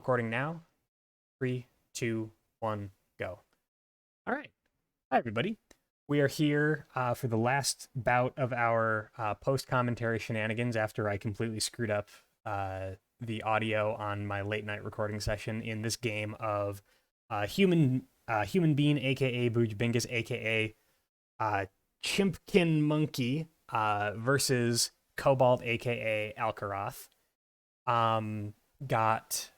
Recording now. 3, 2, 1, go. All right. Hi, everybody. We are here for the last bout of our post commentary shenanigans after I completely screwed up the audio on my late night recording session in this game of human being, aka Buge Bingus, aka Chimpkin Monkey versus Cobalt, aka Alcaroth. Got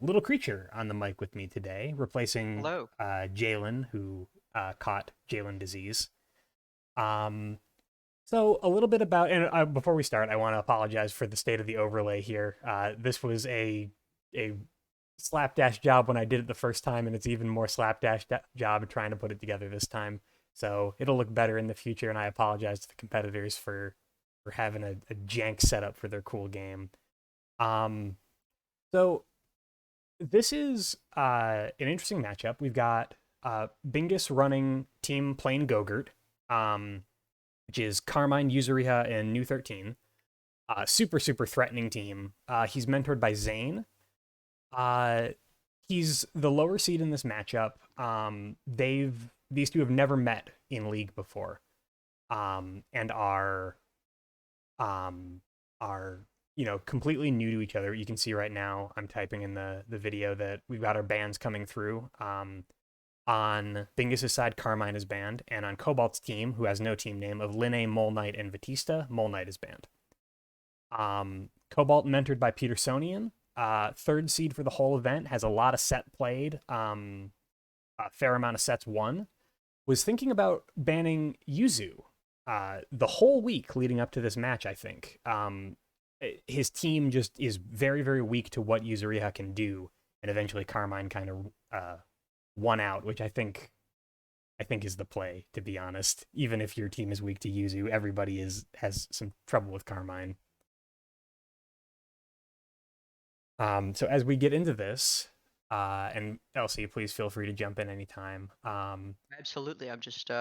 Little Creature on the mic with me today, replacing Hello. Jalen, who caught Jalen disease. So a little bit about, and before we start, I want to apologize for the state of the overlay here. This was a slapdash job when I did it the first time, and it's even more slapdash job trying to put it together this time. So it'll look better in the future, and I apologize to the competitors for having a jank setup for their cool game. So this is an interesting matchup. We've got Bingus running Team Plain Gogurt, which is Carmine, Yuzuriha, and Nu-13. Super threatening team. He's mentored by Zane. He's the lower seed in this matchup. These two have never met in League before, and are completely new to each other. You can see right now I'm typing in the video that we've got our bands coming through. On Bingus' side, Carmine is banned, and on Cobalt's team, who has no team name, of Linne, Mole Knight, and Batista, Mole Knight is banned. Cobalt, mentored by Petersonian, third seed for the whole event, has a lot of set played, a fair amount of sets won, was thinking about banning Yuzu the whole week leading up to this match, I think. His team just is very weak to what Yuzuriha can do, and eventually Carmine kind of won out, which I think is the play, to be honest. Even if your team is weak to Yuzu, everybody has some trouble with Carmine. So as we get into this, and Elsie, please feel free to jump in anytime. Absolutely. I'm just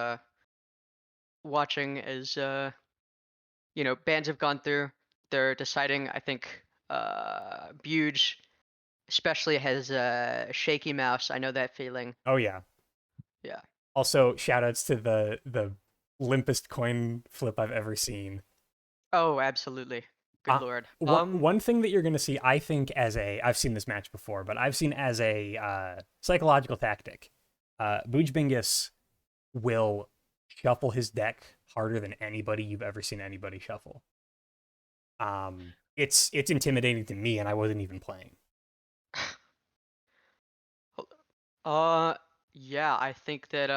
watching as bands have gone through. They're deciding. I think Buge especially has a shaky mouse. I know that feeling. Oh yeah. Yeah. Also, shoutouts to the limpest coin flip I've ever seen. Oh, absolutely. Good lord. One thing that you're going to see, I think, I've seen this match before, but I've seen as a psychological tactic. Buge Bingus will shuffle his deck harder than anybody you've ever seen anybody shuffle. It's intimidating to me, and I wasn't even playing. Yeah, I think that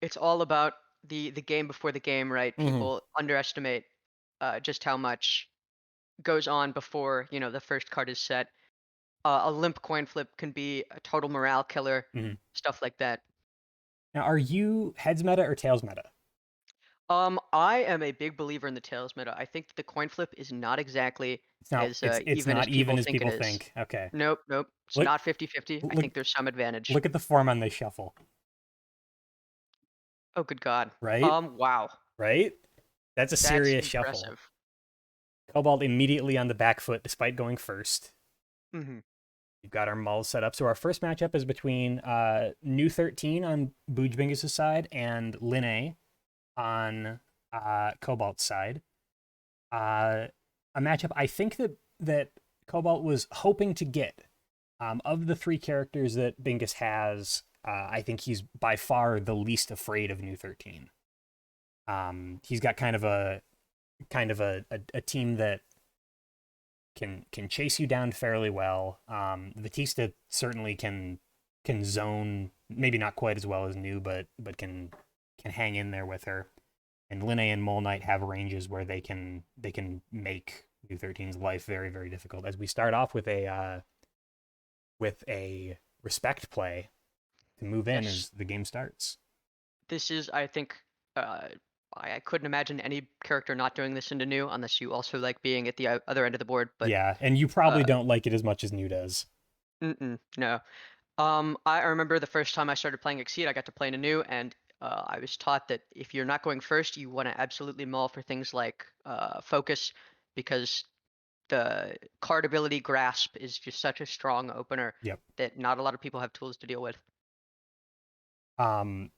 it's all about the game before the game, right? Mm-hmm. People underestimate just how much goes on before, the first card is set. A limp coin flip can be a total morale killer, Mm-hmm. stuff like that. Now, are you heads meta or tails meta? I am a big believer in the tails meta. I think the coin flip is not exactly It's not. as It's even as not people even as think it people is. think. Okay. Nope, nope. It's Look, not 50-50. I look, think there's some advantage. look at the form on this shuffle. Oh, good God. Right. Wow. Right. That's a That's serious shuffle. impressive. Cobalt immediately on the back foot despite going first. Mm-hmm. We've got our mulls set up. So our first matchup is between Nu-13 on Buge Bingus' side and Linne on Cobalt's side. A matchup I think that Cobalt was hoping to get. Of the three characters that Bingus has, I think he's by far the least afraid of Nu-13. He's got kind of a team that can chase you down fairly well. Batista certainly can zone, maybe not quite as well as Nu, but can hang in there with her. And Linne and Mole Knight have ranges where they can make Nu-13's life very difficult. As we start off with a respect play to move in Yes. as the game starts. This is, I think, I couldn't imagine any character not doing this into Nu unless you also like being at the other end of the board. But yeah, and you probably don't like it as much as Nu does. no. I remember the first time I started playing Exceed, I got to play in a Nu, and I was taught that if you're not going first, you want to absolutely mull for things like focus, because the card ability Grasp is just such a strong opener Yep. that not a lot of people have tools to deal with. Um,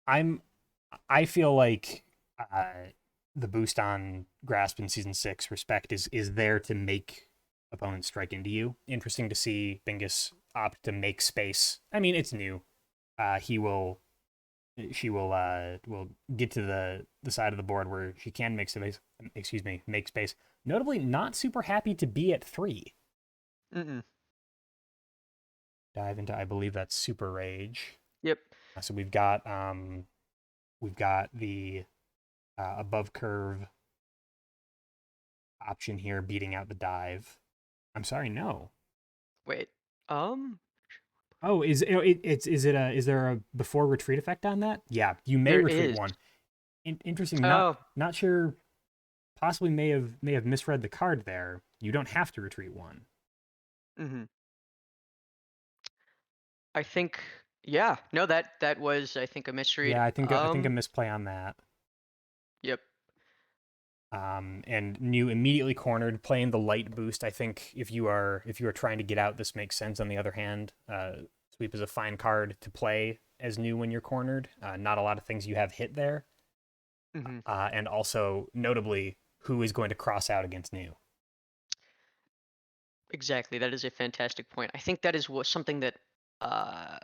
I feel like the boost on Grasp in Season 6, Respect, is there to make opponents strike into you. Interesting to see Bingus opt to make space. I mean, it's new. She will get to the side of the board where she can make space. Excuse me, make space. Notably, not super happy to be at 3. Mm-mm. Dive into, I believe that's Super Rage. Yep. So we've got the above curve option here, beating out the dive. I'm sorry, no. Wait. Oh, is there a before retreat effect on that? Yeah, you may There retreat is. one. Interesting. Oh. Not sure. Possibly may have misread the card there. You don't have to retreat one. Mm-hmm. I think. Yeah. No, that was I think a misread. Yeah, I think a misplay on that. Yep. And Nu immediately cornered, playing the light boost. I think if you are trying to get out, this makes sense. On the other hand, Sweep is a fine card to play as Nu when you're cornered. Not a lot of things you have hit there. Mm-hmm. And also, notably, who is going to cross out against Nu? Exactly. That is a fantastic point. I think that is something that uh,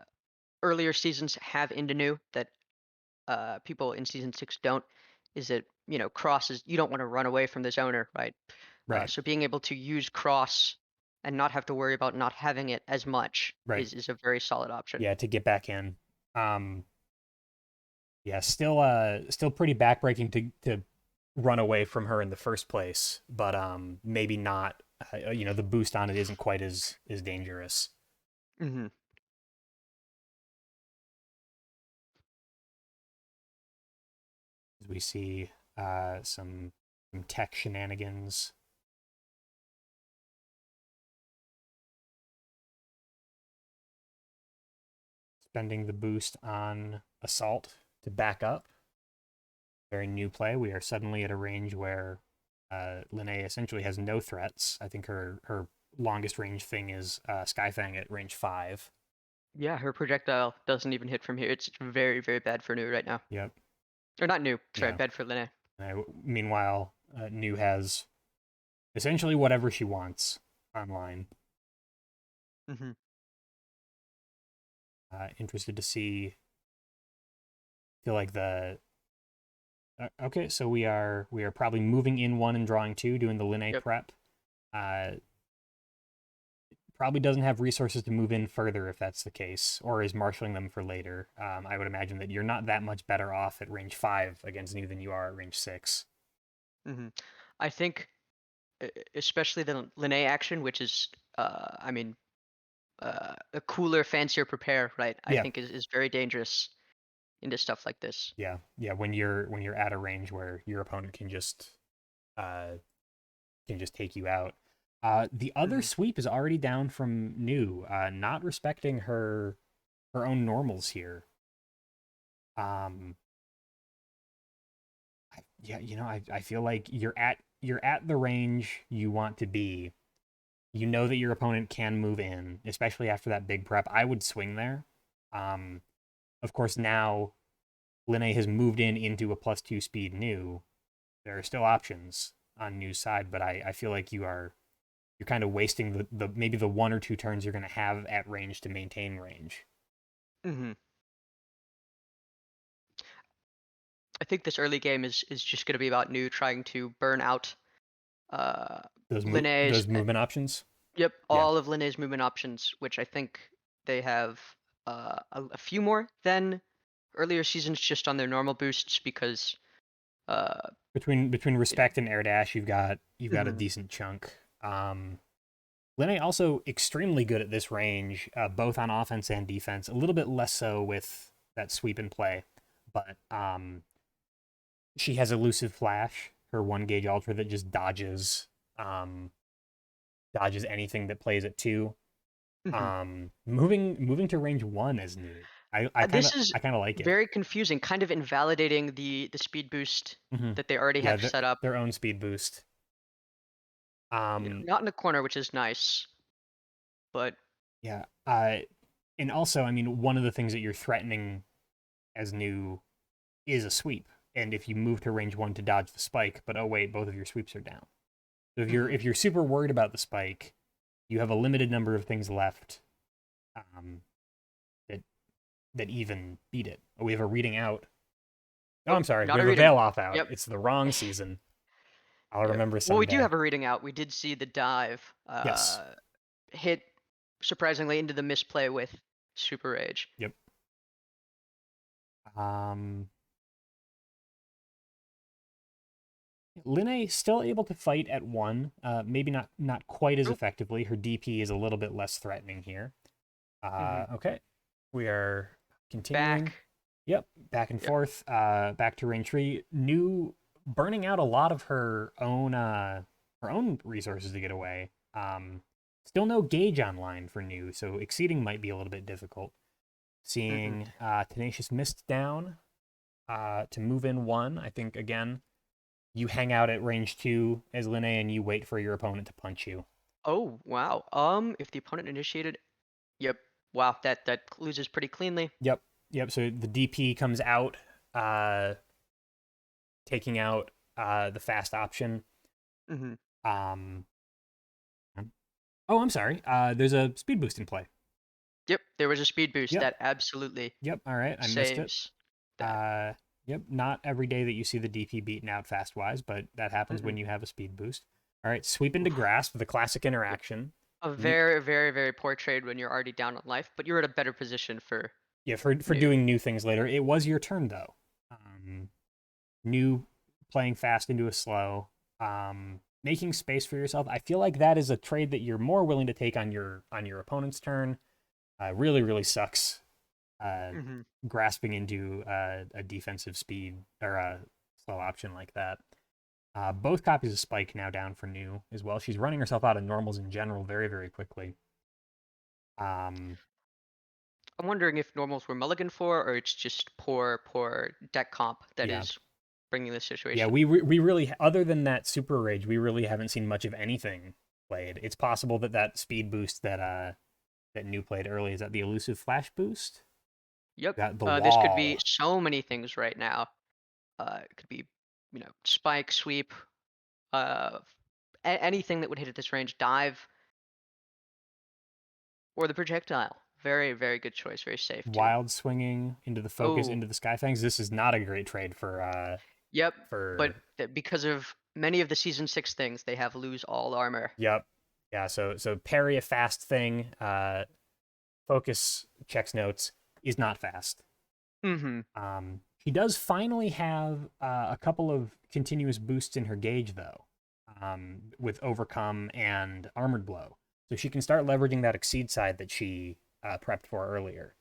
earlier seasons have into new that people in season 6 don't. Is that crosses? You don't want to run away from this owner, right? Right, So being able to use cross and not have to worry about not having it as much right. is a very solid option. Yeah, to get back in. Um, yeah, still pretty backbreaking to run away from her in the first place, but maybe not. The boost on it isn't quite as dangerous. Mm-hmm. As we see some tech shenanigans. Spending the boost on assault to back up. Very new play. We are suddenly at a range where Linne essentially has no threats. I think her longest range thing is Skyfang at range 5. Yeah, her projectile doesn't even hit from here. It's very, very bad for Nu right now. Yep. Or not Nu, sorry, Yeah. bad for Linne. Meanwhile, Nu has essentially whatever she wants online. Mm-hmm. Interested to see. Feel like the okay, so we are probably moving in 1 and drawing 2, doing the Linne Yep. prep. Uh, Probably doesn't have resources to move in further if that's the case, or is marshaling them for later. I would imagine that you're not that much better off at range 5 against Nu than you are at range 6. Mm-hmm. I think, especially the Linne action, which is, a cooler, fancier prepare, right? I Yeah, think is very dangerous into stuff like this. yeah. When you're at a range where your opponent uh, can just take you out. The other Mm-hmm. sweep is already down from Nu, not respecting her own normals here. Um, yeah, I feel like you're at the range you want to be. You know that your opponent can move in, especially after that big prep. I would swing there. Um, of course, now Linne has moved in into a +2 speed Nu. There are still options on Nu's side, but I feel like you're kind of wasting the maybe the 1 or 2 turns you're going to have at range to maintain range. Mm-hmm. I think this early game is just going to be about Nu trying to burn out uh, Linne's. Those movement options. Yep, Yeah, all of Linne's movement options, which I think they have a few more than earlier seasons just on their normal boosts because uh, between you know. respect and air dash, you've got a Mhm. decent chunk. Linne also extremely good at this range, both on offense and defense. A little bit less so with that sweep and play, but she has elusive flash, her 1 gauge ultra that just um, dodges anything that plays at 2. Mhm. Moving to range 1 is new. I kind of This is I kind of like it. very confusing, kind of invalidating the speed boost Mm-hmm. that they already Yeah, have set up. their own speed boost. Um, not in a corner, which is nice, but yeah. And also, I mean, one of the things that you're threatening as Nu is a sweep. And if you move to range 1 to dodge the spike, but oh wait, both of your sweeps are down. So mhm. if you're super worried about the spike, you have a limited number of things left um, that that even beat it. Oh, we have a reading out. Oh, Oh, I'm sorry. We not a have a reading. veil off out. Yep. It's the wrong season. I'll Yep. remember Well, we do someday. have a reading out. We did see the dive Yes. hit surprisingly into the misplay with Super Rage. Yep. Um, Linne still able to fight at 1. Maybe not quite as Nope. effectively. Her DP is a little bit less threatening here. Hmm. Okay. We are continuing. Back. Yep, back and Yep. forth, back to range 3. Nu burning out a lot of her own resources to get away. Still no gauge online for Nu, so exceeding might be a little bit difficult. Hmm. Seeing Tenacious Mist down to move in 1. I think again you hang out at range 2 as Linne and you wait for your opponent to punch you. Oh, wow. If the opponent initiated, yep. Wow, that loses pretty cleanly. Yep, yep. So the DP comes out, uh, taking out the fast option. Hmm. Um, oh, I'm sorry. There's a speed boost in play. Yep, there was a speed boost Yep, that absolutely yep. All right, I missed it. saves that. Uh, yep. Not every day that you see the DP beaten out fast wise, but that happens when Mm-mm. you have a speed boost. All right, sweep into Oof. grasp, the classic Yep. interaction. A You, very, very, very poor trade when you're already down on life, but you're at a better position for yeah, for Nu. doing new things later. It was your turn though. Nu playing fast into a slow, making space for yourself. I feel like that is a trade that you're more willing to take on your opponent's turn. Really, really sucks. Uh, Hmm. Grasping into a defensive speed or a slow option like that. Both copies of Spike now down for Nu as well. She's running herself out of normals in general very, very quickly. Um, I'm wondering if normals were mulligan for, or it's just poor, poor deck comp that yeah, is bringing this yeah. situation. We really, other than that Super Rage, we really haven't seen much of anything played. It's possible that that speed boost that Nu played early is that the elusive flash boost. Yep. That the This could be wall. so many things right now. It could be, spike, sweep, uh, anything that would hit at this range, dive, or the projectile. Very, very good choice. Very safe too. Wild swinging into the focus Oh, into the Skyfangs. This is not a great trade yep. But for because of many of the season 6 things, they have lose all armor. yep. Yeah, so parry a fast thing, focus checks notes is not fast. Mm-hmm. She does finally have a couple of continuous boosts in her gauge though, with overcome and armored blow. So she can start leveraging that exceed side that she prepped for earlier.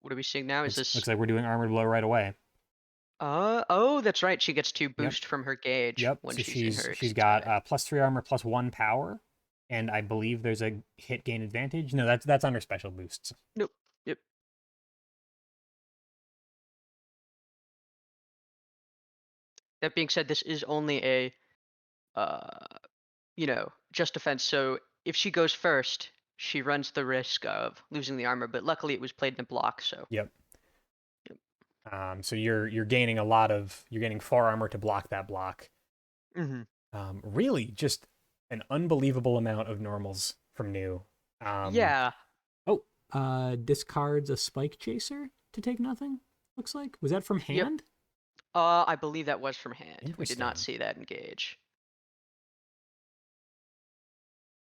What are we seeing now? Is this? Looks like we're doing armored blow right away. Oh, that's right. She gets to Yep. boost from her gauge Yep. when So she's in her she's exceed got side. +3 armor, +1 power, and I believe there's a hit gain advantage. No, that's under special boosts. Nope. Yep. That being said, this is only a uh, just defense. So if she goes first, she runs the risk of losing the armor. But luckily, it was played in a block. So. Yep. Yep. So you're gaining you're gaining 4 armor to block that block. Mm-hmm. Really, just an unbelievable amount of normals from Nu. Um, Yeah. oh, discards a spike chaser to take nothing. Looks like was that from Yep. hand? I believe that was from hand. We did not Interesting. see that engage.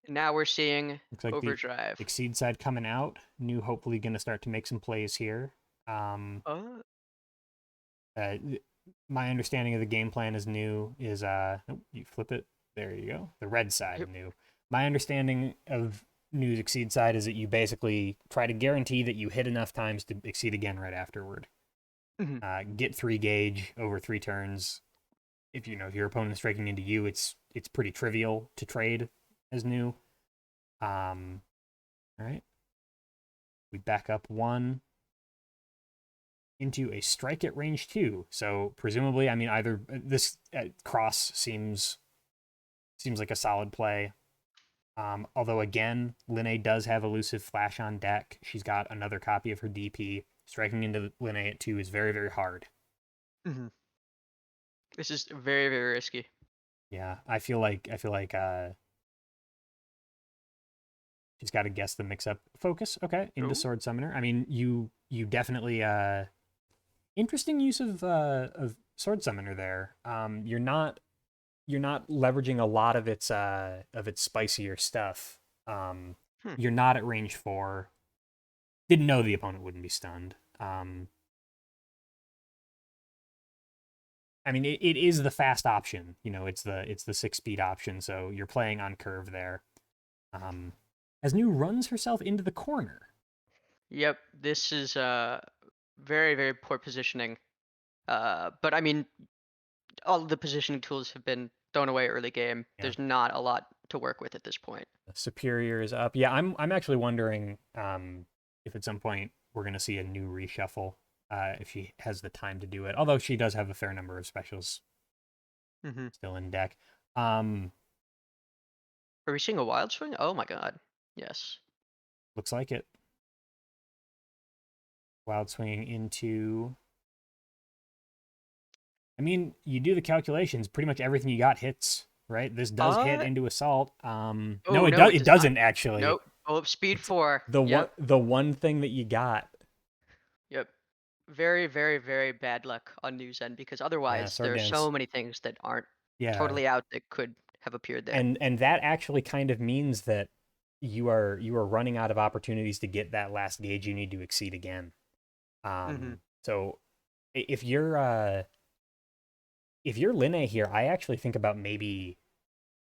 Now we're seeing Looks like the overdrive. exceed side coming out. Nu hopefully going to start to make some plays here. Um, Uh, uh, my understanding of the game plan is Nu is nope, you flip it. There you go. The red side yep. of Nu. My understanding of Nu's exceed side is that you basically try to guarantee that you hit enough times to exceed again right afterward. Hmm. Get 3 gauge over 3 turns. If if your opponent's striking into you, it's pretty trivial to trade as Nu. All right, we back up 1 into a strike at range 2. So presumably, I mean, either this cross seems seems like a solid play. Although again, Linne does have elusive flash on deck. She's got another copy of her DP. Striking into Linne at 2 is very, very hard. Hmm. This is very, very risky. Yeah, I feel like she's got to guess the mix-up. Focus, okay, into Oh. Sword Summoner. I mean, you definitely interesting use of Sword Summoner there. You're not leveraging a lot of its spicier stuff. Um, Hmm. you're not at range 4. Didn't know the opponent wouldn't be stunned. I mean, it is the fast option. You know, it's the 6-speed option. So you're playing on curve there. As Nu runs herself into the corner. Yep, this is very, very poor positioning. But I mean, all of the positioning tools have been thrown away early game. Yeah, There's not a lot to work with at this point. Superior is up. Yeah, I'm actually wondering if at some point we're gonna see a new reshuffle. If she has the time to do it, although she does have a fair number of specials Hmm. still in deck. Um, Are we seeing a wild swing? Oh my god. Yes. looks like it. Wild swinging into. I mean, you do the calculations. Pretty much everything you got hits, right? This does hit Uh into assault. No, oh it no, does. it It does not. doesn't actually. Nope. Oh, speed It's 4. the one. Yep. The one thing that you got. Yep. Very, very, very bad luck on news end because Yeah, otherwise sword there are dance. so many things that aren't Yeah, totally out that could have appeared there. and that actually kind of means that you are running out of opportunities to get that last gauge you need to exceed again. Hmm. So if you're Linne here, I actually think about maybe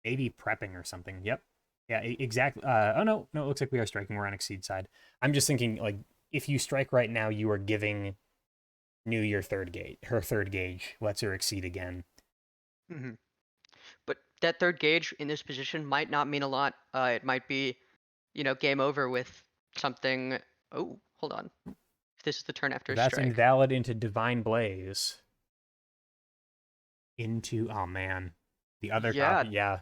prepping or something. Yep. Yeah, exactly. Oh no, it looks like we are striking. We're on exceed side. I'm just thinking like if you strike right now, you are giving Nu your third gauge. Her third gauge lets her exceed again. Hmm. But that third gauge in this position might not mean a lot. It might be, game over with something. Oh, hold on. If this is the turn after So a that's strike. invalid into Divine Blaze. Into oh man, the other Yeah. copy. Yeah,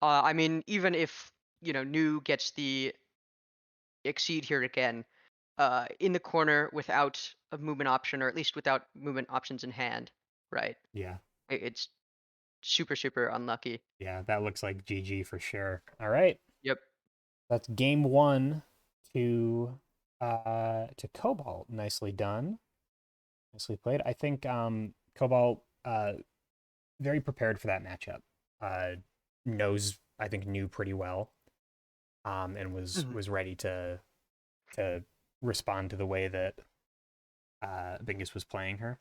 I mean, even if, Nu gets the exceed here again, in the corner without a movement option, or at least without movement options in hand, right? yeah, It's super, super unlucky. yeah. That looks like GG for sure. All right, Yep. that's game one to Cobalt. Nicely done. Nicely played. I think Cobalt very prepared for that matchup. Knows I think knew pretty well. And was Hmm. ready to respond to the way that Bingus was playing her.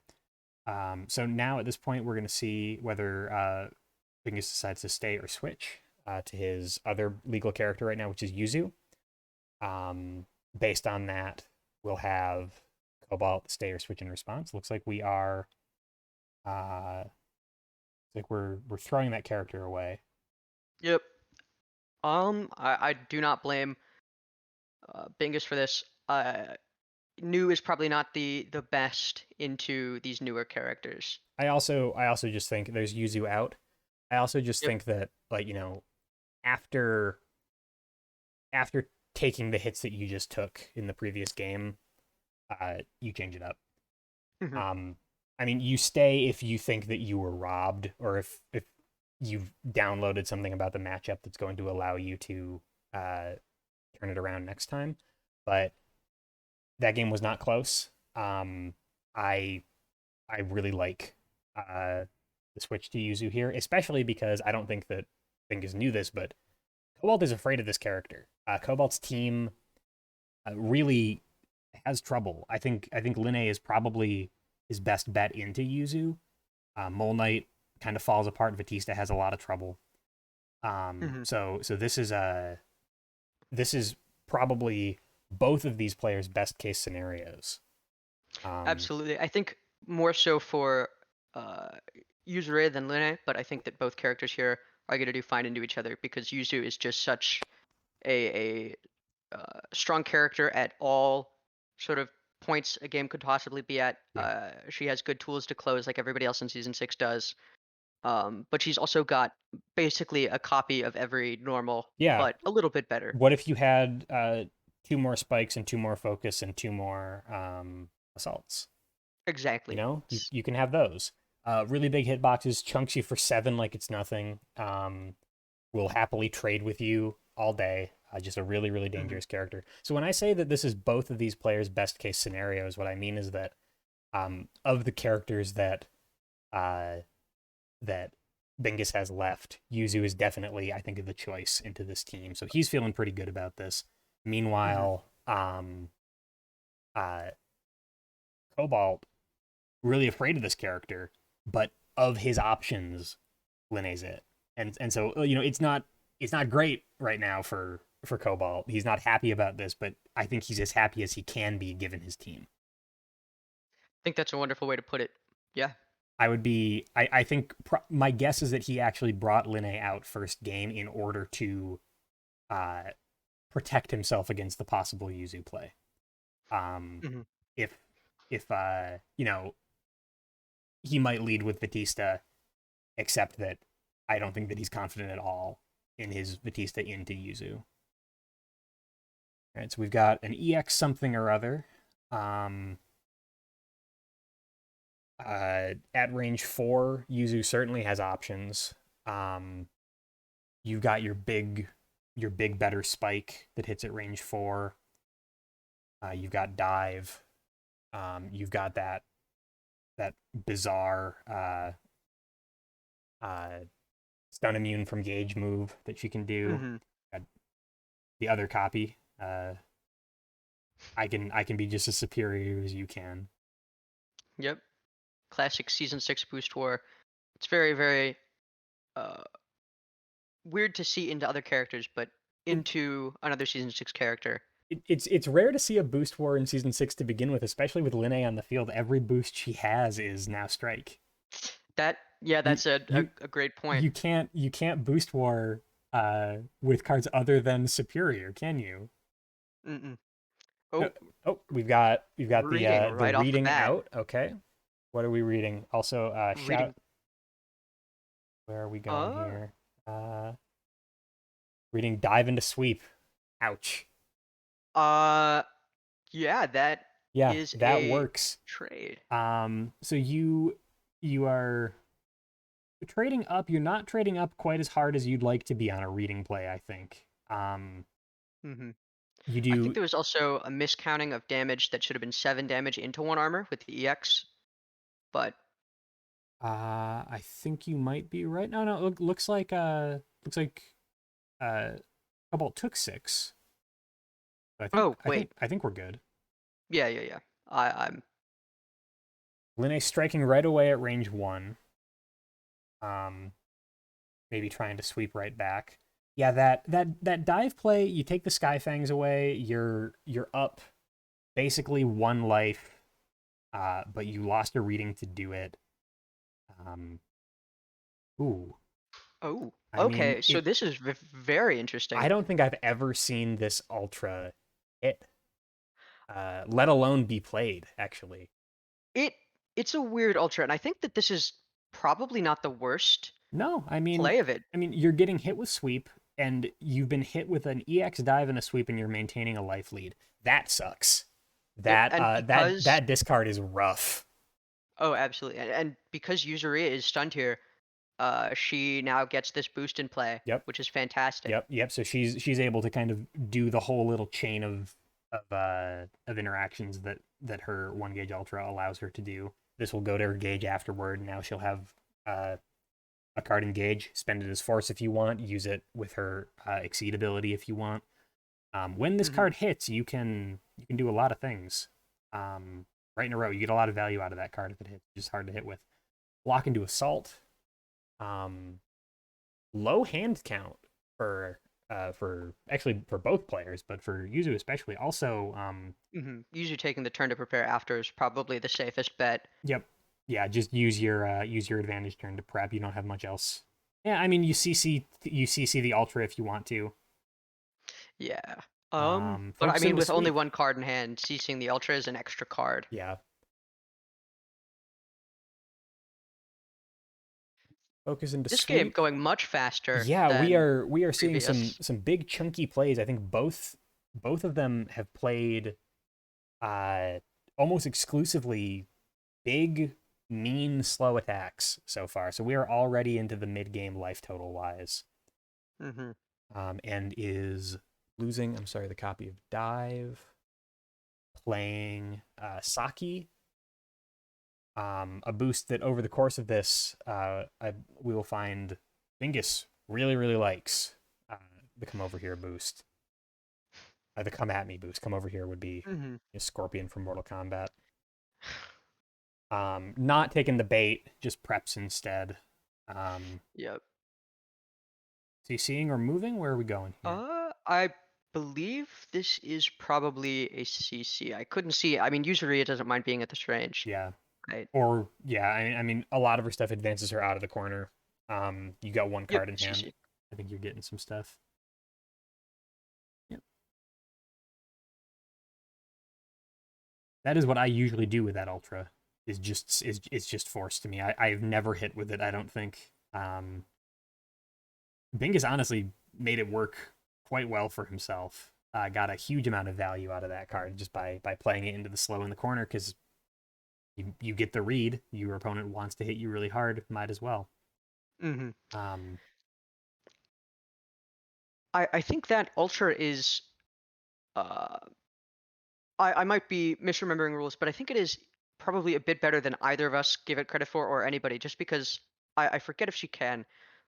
So now at this point, we're going to see whether Bingus decides to stay or switch to his other legal character right now, which is Yuzu. Based on that, we'll have Cobalt stay or switch in response. Looks like we are. Like we're throwing that character away. Yep. I do not blame Bingus for this. Nu is probably not the best into these newer characters. I also just think there's Yuzu out. I also just Yep. think that like after after taking the hits that you just took in the previous game, you change it up. Hmm. Um, I mean, you stay if you think that you were robbed, or if you've downloaded something about the matchup that's going to allow you to uh, turn it around next time. But that game was not close. I I really like the switch to Yuzu here, especially because I don't think that Bingus knew this, but Cobalt is afraid of this character. Cobalt's team really has trouble. I think Linne is probably his best bet into Yuzu. Mole Knight kind of falls apart. Batista has a lot of trouble. Hmm. So this is probably both of these players' best case scenarios. Um, Absolutely. I think more so for uh, Yuzure than Linne, but I think that both characters here are going to do fine into each other because Yuzu is just such a strong character at all sort of points a game could possibly be at. Yeah. She has good tools to close like everybody else in season 6 does. But she's also got basically a copy of every normal, Yeah. but a little bit better. What if you had 2 more spikes and 2 more focus and 2 more assaults? You Exactly. know, you can have those. Really big hitboxes, chunks you for 7 like it's nothing. Will happily trade with you all day. Just a really, really Mhm. dangerous character. So when I say that this is both of these players' best case scenarios, what I mean is that of the characters uh, that Bingus has left, Yuzu is definitely, I think, the choice into this team. So he's feeling pretty good about this. Mhm. Meanwhile, uh, Cobalt really afraid of this character, but of his options, Linne's it. And so it's not great right now for Cobalt. He's not happy about this, but I think he's as happy as he can be given his team. I think that's a wonderful way to put it. Yeah. I think my guess is that he actually brought Linne out first game in order to uh, protect himself against the possible Yuzu play. Um, Mhm. if he might lead with Batista, except that I don't think that he's confident at all in his Batista into Yuzu. All right, so we've got an EX something or other. Um, at range 4, Yuzu certainly has options. Um, you've got your big better spike that hits at range 4. You've got dive. You've got that bizarre uh, stun immune from gauge move that she can do. Mhm. The other copy. I can be just as superior as you can. Yep. Classic season 6 boost war. It's very, very uh weird to see into other characters, but It, into another season 6 character. it's rare to see a boost war in season 6 to begin with, especially with Linne on the field. Every boost she has is now strike. Yeah, You that's a you a great point. you can't boost war with cards other than superior, can you? Mm-mm. Oh, Oh, oh, we've got the reading the right off the reading bat. out. Okay, what are we reading? Also, shout. Reading. Where are we going Uh, here? Reading dive into sweep. Ouch. uh, yeah, that Yeah, is that a works. trade. So you are trading up. You're not trading up quite as hard as you'd like to be on a reading play, I think. Hmm. You I think do. there was also a miscounting of damage that should have been 7 damage into 1 armor with the EX, but I think you might be right. No, no. Looks like uh, Cobalt took 6. I think oh I wait, think I think we're good. yeah, yeah, yeah. I'm Linne striking right away at range 1. Um, maybe trying to sweep right back. Yeah, that dive play. You take the Skyfangs away. You're up basically 1 life, but you lost a reading to do it. Um, ooh, oh I mean okay. So it. this is very I interesting. don't think I've ever seen this ultra hit, let alone be played. Actually, It it's a weird ultra, and I think that this is probably not the worst no. I mean, play of it. I mean, you're getting hit with sweep, and you've been hit with an EX dive and a sweep, and you're maintaining a life lead. That sucks. Yep, That and that because that discard is rough. oh, absolutely, and because Yuzuriha is stunned here, she now gets this boost in play, Yep. which is fantastic. Yep. So she's able to kind of do the whole little chain of interactions that her 1 gauge ultra allows her to do. This will go to her gauge afterward. Now she'll have uh, a card engage. Spend it as force if you want. Use it with her exceed ability if you want. When this Hmm. card hits, you can do a lot of things. Right in a row, you get a lot of value out of that card if it hits. It's just hard to hit with. Block into assault. Um, Low hand count for actually for both players, but for Yuzu especially. Also, Usually taking the turn to prepare after is probably the safest bet. yep, yeah, just use your advantage turn to prep. You don't have much else. Yeah, I mean you CC the ultra if you want to. Yeah. But I Focus mean, into with only sweep. one card in hand, CCing the Ultra is an extra card. Yeah. Focus into This game sweep. going much faster Yeah, than we are seeing previous. some big chunky plays. I think both of them have played uh almost exclusively big, mean, slow attacks so far. So we are already into the mid game life total wise. Mm-hmm. And is losing. I'm sorry, the copy of Dive, playing Saki. A boost that over the course of this, we will find Bingus really likes the come over here boost. The come at me boost. Come over here would be Mm-hmm. a Scorpion from Mortal Kombat. Not taking the bait, just preps instead. Yep. CCing or moving? Where are we going here? I believe this is probably a CC. I couldn't see. I mean, Yuzuriha doesn't mind being at this range, Yeah. right? Or yeah, I mean, a lot of her stuff advances her out of the corner. You got one Yep, card in hand. CC. I think you're getting some stuff. Yep. That is what I usually do with that ultra. It's just forced to me. I've never hit with it. I don't think. Bingus honestly made it work quite well for himself. Got a huge amount of value out of that card just by playing it into the slow in the corner because you get the read. Your opponent wants to hit you really hard. Might as well. Mm-hmm. Um, I think that Ultra is uh I might be misremembering rules, but I think it is probably a bit better than either of us give it credit for or anybody, just because I forget if she can,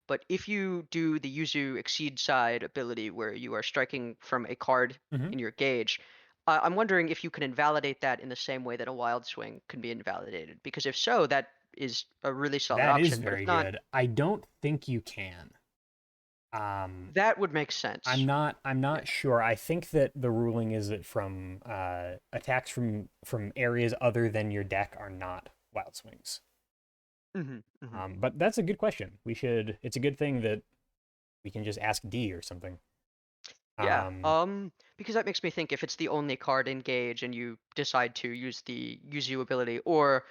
but if you do the Yuzu Exceed Side ability where you are striking from a card mhm. in your gauge, I'm wondering if you can invalidate that in the same way that a Wild Swing can be invalidated, because if so, that is a really solid That is option, but if very not, good. I don't think you can. Um, that would make sense. I'm Yeah. not sure. I think that the ruling is that from attacks from areas other than your deck are not wild swings. hmm hmm But that's a good question. We should. It's a good thing that we can just ask D or something. Yeah, Um, because that makes me think if it's the only card in Gauge and you decide to use the Yuzu ability, or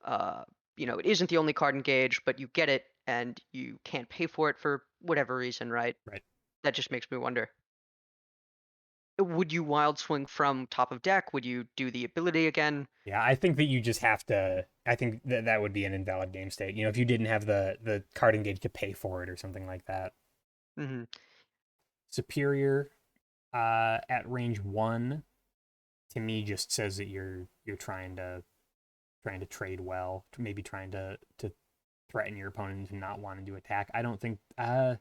uh, it isn't the only card in Gauge, but you get it and you can't pay for it for whatever reason, right? right. That just makes me wonder. Would you wild swing from top of deck? Would you do the ability again? Yeah, I think that you just have to. I think that that would be an invalid game state. If you didn't have the card engaged to pay for it or something like that. hmm Superior at range 1 to me just says that you're trying to trade well, maybe trying to threaten your opponent into not wanting to attack. I don't think I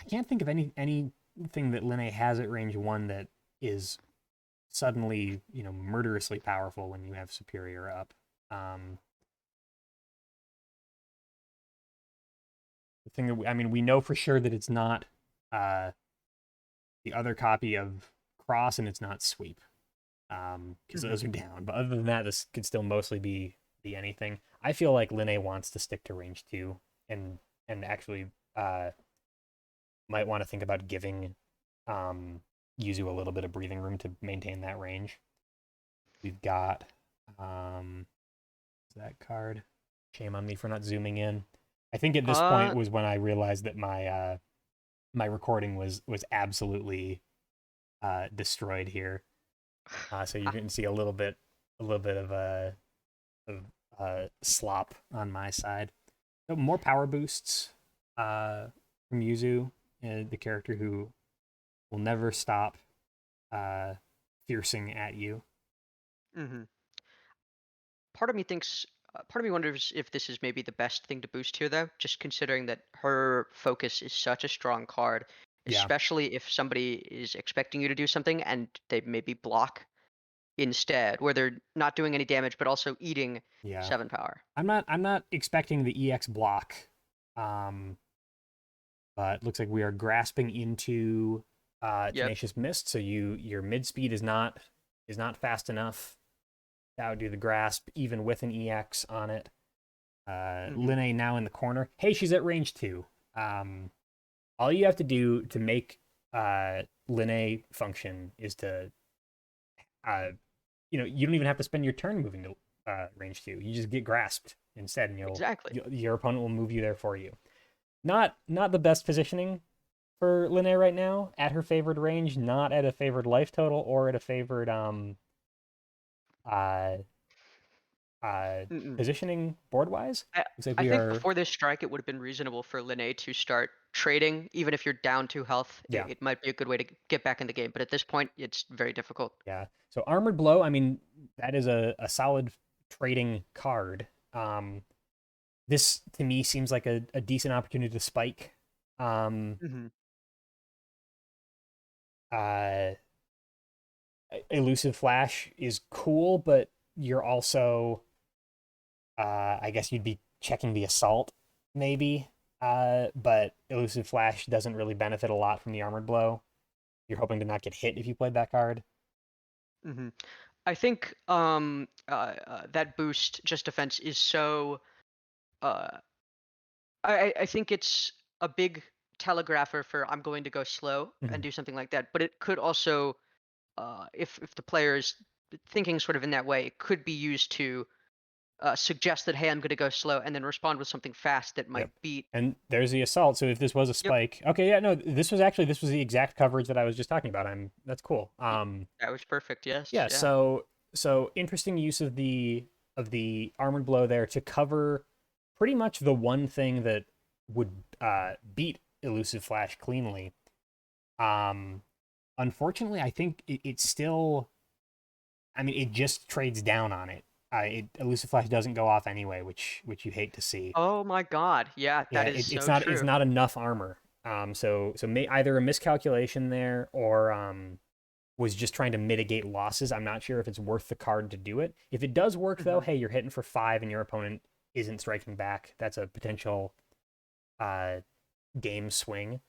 can't think of anything that Linne has at range 1 that is suddenly, murderously powerful when you have superior up. Um the thing that I mean, we know for sure that it's not uh the other copy of cross and it's not sweep. Because hmm those are down. But other than that, this could still mostly be anything. I feel like Linne wants to stick to range 2 and actually might want to think about giving um Yuzu a little bit of breathing room to maintain that range. We've got um that card. Shame on me for not zooming in. I think at this point Uh, was when I realized that my recording was absolutely destroyed here. So you're going to see a little bit of slop on my side. So more power boosts from Yuzu, the character who will never stop uh, fiercing at you. hmm Part of me thinks, part of me wonders if this is maybe the best thing to boost here, though, just considering that her focus is such a strong card, Yeah, especially if somebody is expecting you to do something and they maybe block instead, where they're not doing any damage but also eating yeah. 7 power. I'm not expecting the EX block, um, but looks like we are grasping into Yep. tenacious mist. So your mid speed is not fast enough to outdo the grasp, even with an EX on it. hmm Linne now in the corner. Hey, she's at range 2. Um, all you have to do to make Linne function is to you don't even have to spend your turn moving to range 2. You just get grasped instead, and Exactly. your opponent will move you there for you. Not the best positioning for Linne right now at her favored range, not at a favored life total or at a favored uh Mm-mm. positioning board wise. I Looks like I we think are before this strike, it would have been reasonable for Linne to start trading, even if you're down 2 health. yeah. It might be a good way to get back in the game, but at this point, it's very difficult. Yeah. So Armored Blow, I mean, that is a solid trading card. This to me seems like a decent opportunity to spike. Um, Hmm. uh, Elusive Flash is cool, but you're also, I guess you'd be checking the assault, maybe. But Elusive Flash doesn't really benefit a lot from the Armored Blow. You're hoping to not get hit if you played that card. Hmm. I think that boost just defense is so. Uh, I think it's a big telegrapher for I'm going to go slow Mhm. and do something like that. But it could also, if the player is thinking sort of in that way, it could be used to suggest that, hey, I'm going to go slow, and then respond with something fast that might Yep. beat. And there's the assault. So if this was a Yep. spike, okay, yeah, no, this was the exact coverage that I was just talking about. That's cool. That was perfect. Yes. Yeah. Yeah. So interesting use of the armored blow there to cover pretty much the one thing that would beat elusive flash cleanly. Um, Unfortunately, I think it's still. I mean, it just trades down on it. Elusive flash doesn't go off anyway, which you hate to see. Oh my God. Yeah, Yeah, that is it's so not true. enough armor. Either a miscalculation there or was just trying to mitigate losses. I'm not sure if it's worth the card to do it. If it does work though, Hmm. hey, you're hitting for 5 and your opponent isn't striking back. That's a potential uh, game swing.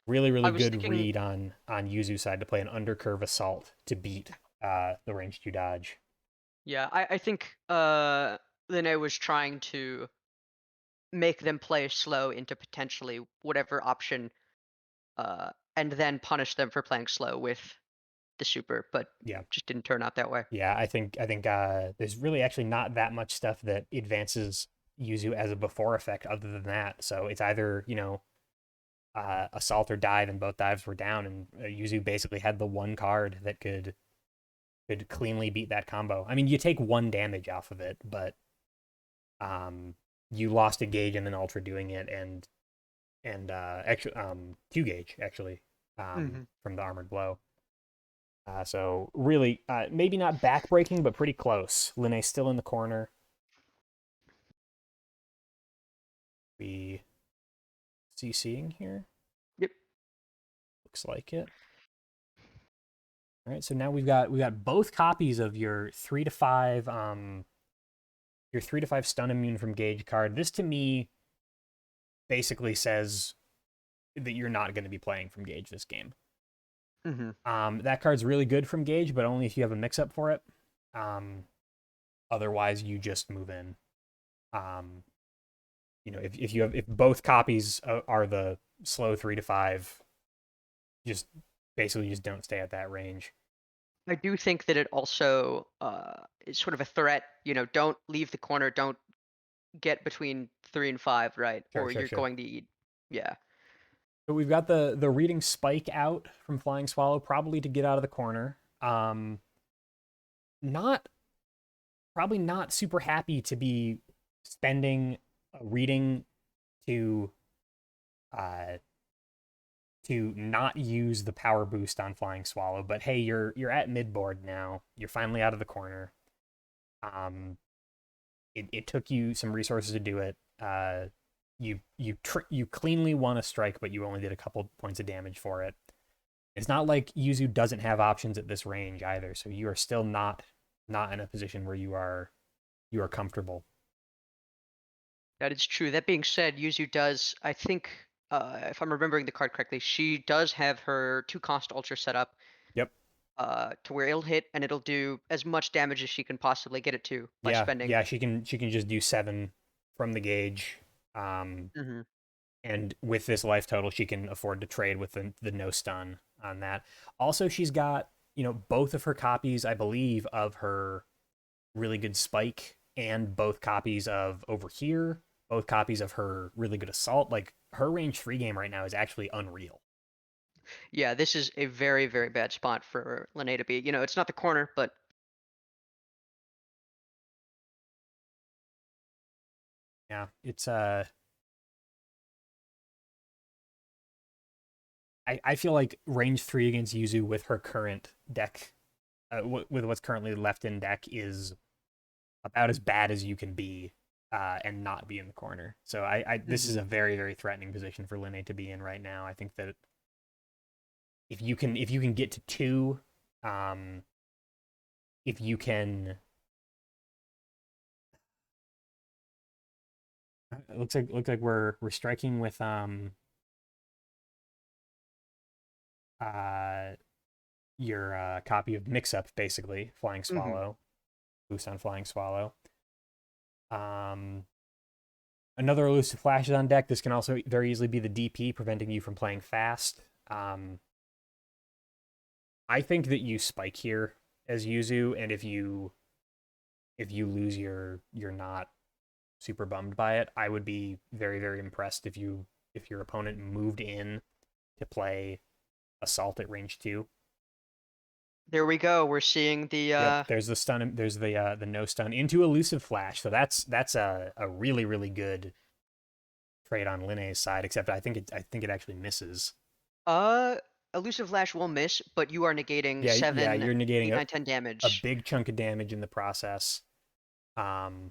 Really, I really was good thinking. read on Yuzu's side to play an undercurve assault to beat the range 2 dodge. Yeah, I think Linne was trying to make them play slow into potentially whatever option, and then punish them for playing slow with the super, but Yeah. just didn't turn out that way. Yeah, I think there's really actually not that much stuff that advances Yuzu as a before effect other than that. So it's either, assault or dive, and both dives were down, and Yuzu basically had the one card that could cleanly beat that combo. I mean, you take 1 damage off of it, but um, you lost a gauge and then ultra doing it, and actually 2 gauge actually Hmm. from the armored blow. So really, maybe not backbreaking, but pretty close. Linne's still in the corner. We CCing here. Yep. Looks like it. All right, so now we've got both copies of your 3 to 5 stun immune from gauge card. This to me basically says that you're not going to be playing from gauge this game. Hmm. That card's really good from gauge, but only if you have a mix up for it. Um, Otherwise, you just move in. Um, if both copies are the slow 3 to 5, just basically just don't stay at that range. I do think that it also is sort of a threat. Don't leave the corner. Don't get between 3 and 5, right? Sure, Or sure, you're sure. going to eat. Yeah. But we've got the reading spike out from Flying Swallow, probably to get out of the corner. Not Probably not super happy to be spending a reading to uh not use the power boost on Flying Swallow, but hey, you're at midboard now. You're finally out of the corner. Um, it took you some resources to do it. You cleanly won a strike, but you only did a couple points of damage for it. It's not like Yuzu doesn't have options at this range either, so you are still not in a position where you are comfortable. That is true. That being said, Yuzu does, I think, if I'm remembering the card correctly, she does have her 2 cost ultra set up, Yep. to where it'll hit and it'll do as much damage as she can possibly get it to by Yeah, spending. yeah, she can just do 7 from the gauge. Um, Hmm. and with this life total, she can afford to trade with the no stun. on that. Also, she's got, both of her copies, I believe, of her really good spike and both copies of Over Here, both copies of her really good assault. Like, her range 3 game right now is actually unreal. Yeah, this is a very, very bad spot for Linne to be. It's not the corner, but Yeah, it's I feel like range 3 against Yuzu with her current deck, with what's currently left in deck, is about as bad as you can be, and not be in the corner. So this is mhm. a very, very threatening position for Linne to be in right now. I think that if you can get to 2, um, if you can, it looks like we're striking with uh your copy of Mix Up, basically Flying Mhm. Swallow, boost on Flying Swallow. Um, Another elusive flash is on deck. This can also very easily be the DP, preventing you from playing fast. I think that you spike here as Yuzu, and if you lose, you're not super bummed by it. I would be very, very impressed if your opponent moved in to play assault at range 2. There we go. We're seeing the Yep, there's the stun. There's the no stun into elusive flash. So that's a really, really good trade on Linne's side. Except I think it actually misses. uh elusive lash will miss, but you are negating Yeah, yeah, 7, you're negating 8, a, 9, 10 a damage. big chunk of damage in the process. Um,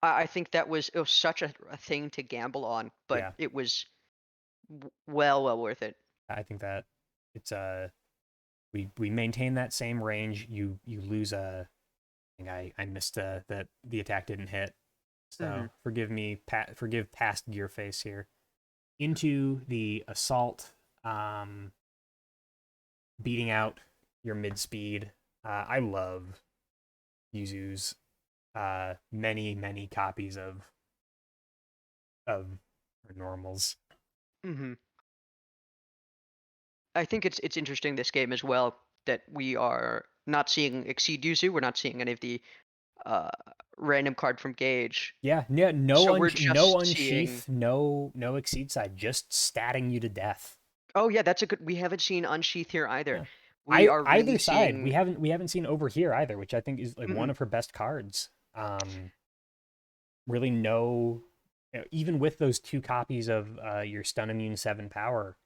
I think it was such a thing to gamble on, but yeah, it was well worth it. I think that it's we maintain that same range. You lose a. I think I missed that the attack didn't hit. Hmm. So forgive past gear face here. Into the assault, beating out your mid speed. I love Yuzu's many copies of her normals. Hmm. I think it's interesting this game as well that we are not seeing Exceed Yuzu. We're not seeing any of the uh, random card from Gauge. Yeah, yeah, So we're no just seeing. unsheath, no exceed side, just statting you to death. Oh yeah, that's a good. We haven't seen Unsheath here either. Yeah. We are really Either side, we seeing. haven't seen Over Here either, which I think is like one Mm-mm. of her best cards. Really no, even with those 2 copies of your stun immune 7 power,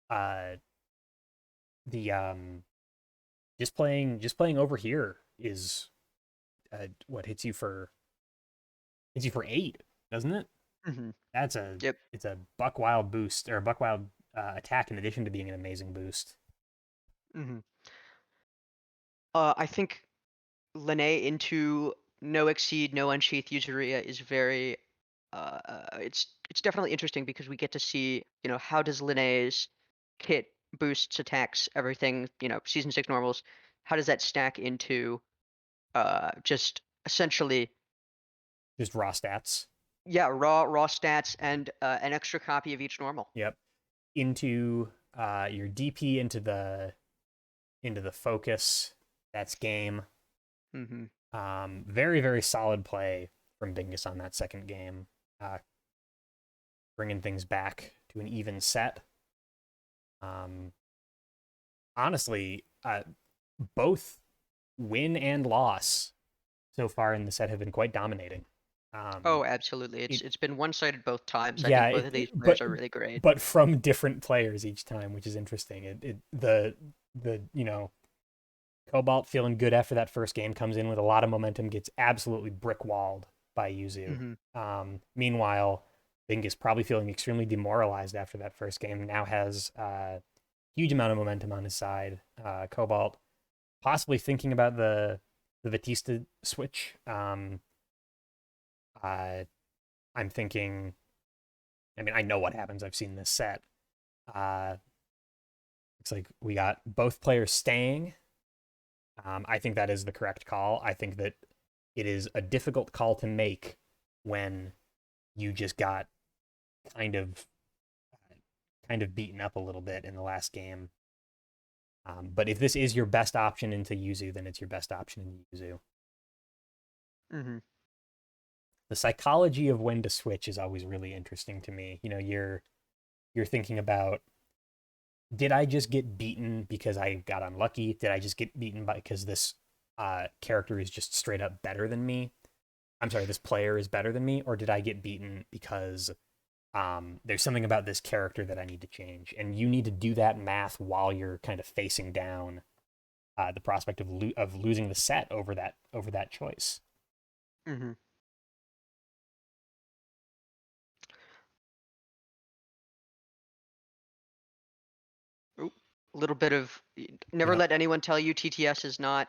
uh the just playing Over Here is what hits you for 8, doesn't it? Hmm. That's a Yep. it's a buck wild boost, or a buck wild attack, in addition to being an amazing boost. Hmm. I think Linne into no exceed, no unsheath Yuzuriha is very. It's definitely interesting because we get to see how does Linne's kit boosts attacks everything season 6 normals. How does that stack into just essentially Just raw stats. yeah raw stats and an extra copy of each normal. Yep. Into your DP, into the focus. That's game. Hmm. Very, very solid play from Bingus on that second game, uh, bringing things back to an even set. Um, Honestly, both win and loss so far in the set have been quite dominating. Um, Oh, absolutely. It's it it's been one-sided both times. I Yeah, think both of these players but are really great. from different players each time, which is interesting. The Cobalt, feeling good after that first game, comes in with a lot of momentum, gets absolutely brick walled by Yuzu. Hmm. Meanwhile, Bing is probably feeling extremely demoralized after that first game. Now has a huge amount of momentum on his side. Cobalt possibly thinking about the Batista switch. Uh, I'm thinking. I mean, I know what happens. I've seen this set. Uh, Looks like we got both players staying. I think that is the correct call. I think that it is a difficult call to make when you just got kind of kind of beaten up a little bit in the last game. But if this is your best option into Yuzu, then it's your best option in Yuzu. Mm-hmm. The psychology of when to switch is always really interesting to me. You know, you're thinking about, did I just get beaten because I got unlucky? Did I just get beaten because this character is just straight up better than me? I'm sorry, this player is better than me, or did I get beaten because there's something about this character that I need to change? And you need to do that math while you're kind of facing down the prospect of losing the set over that choice. Mm-hmm. Oop. A little bit of never Yep. let anyone tell you TTS is not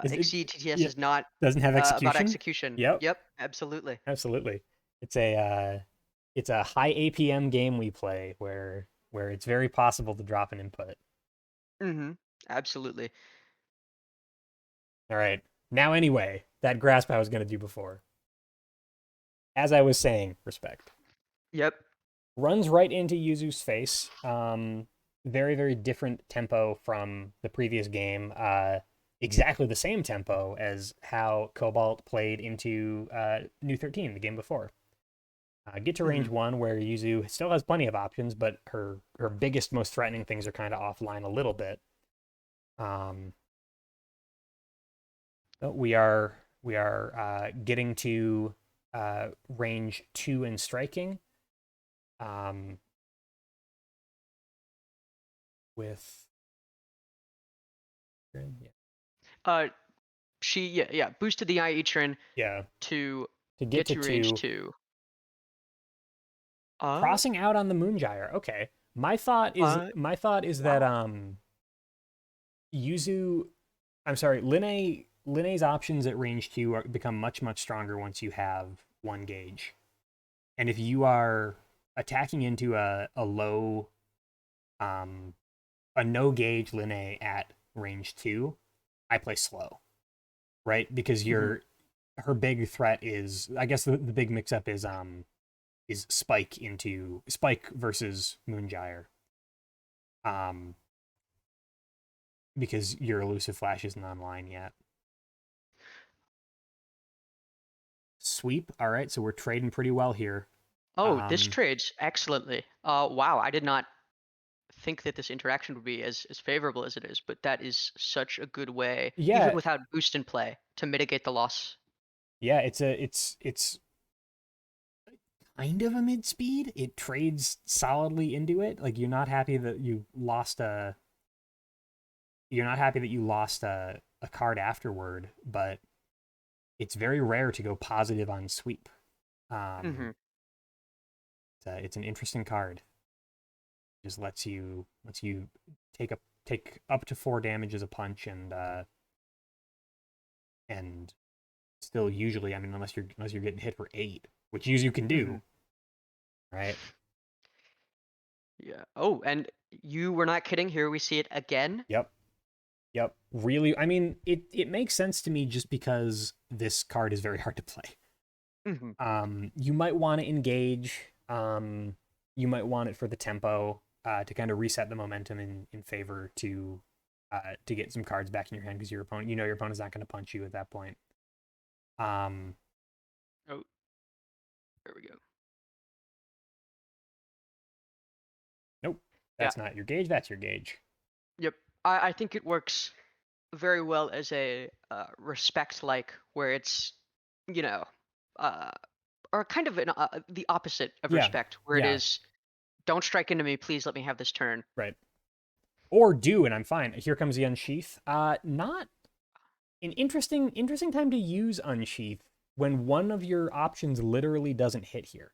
Is it? exceed TTS Yeah. is not Doesn't have about execution. execution. Yep. Yep, absolutely. Absolutely. It's a high APM game we play where it's very possible to drop an input. Mm-hmm. Absolutely. All right. Now anyway, that grasp I was going to do before. As I was saying, respect. Yep. Runs right into Yuzu's face. Very, very different tempo from the previous game. Exactly the same tempo as how Cobalt played into Nu-13, the game before. Get to range Mm-hmm. 1, where Yuzu still has plenty of options, but her biggest, most threatening things are kind of offline a little bit. We are getting to range 2 and striking. With yeah. Uh, she boosted the IE trend Yeah, to to get get to to range 2, 2. crossing out on the Moongyre. Okay, my thought is that Wow. Yuzu, I'm sorry, Linne's options at range 2 become much much stronger once you have 1 gauge, and if you are attacking into a low a no gauge Linne at range 2, I play slow, right? Because Mm-hmm. her big threat is, I guess the big mix up is Spike versus Moongyre. Um because your elusive flash isn't online yet. Sweep, all right, so we're trading pretty well here. Oh, this Um trades excellently. Wow, I did not think that this interaction would be as favorable as it is, but that is such a good way, even yeah, without boost in play, to mitigate the loss. yeah, it's kind of a mid speed. It trades solidly into it. Like you're not happy that you lost a card afterward, but it's very rare to go positive on sweep. Um, Mm-hmm. it's an interesting card. It just lets you take up to 4 damage as a punch, and still usually, I mean, unless you're getting hit for 8, which you can Mm-hmm. do, right? Yeah. Oh, and you were not kidding. Here we see it again. Yep. Yep. Really, I mean, it makes sense to me just because this card is very hard to play. Mm-hmm. You might want to engage. You might want it for the tempo, to kind of reset the momentum in favor to get some cards back in your hand, because your opponent's not going to punch you at that point. Um, Oh, there we go. nope, Yeah. that's not your gauge. That's your gauge. Yep. I think it works very well as a respect like where it's you know uh or kind of the opposite of Yeah, respect where it yeah, is don't strike into me, please let me have this turn. right. Or do, and I'm fine. Here comes the unsheath. Not an interesting time to use unsheath when one of your options literally doesn't hit here.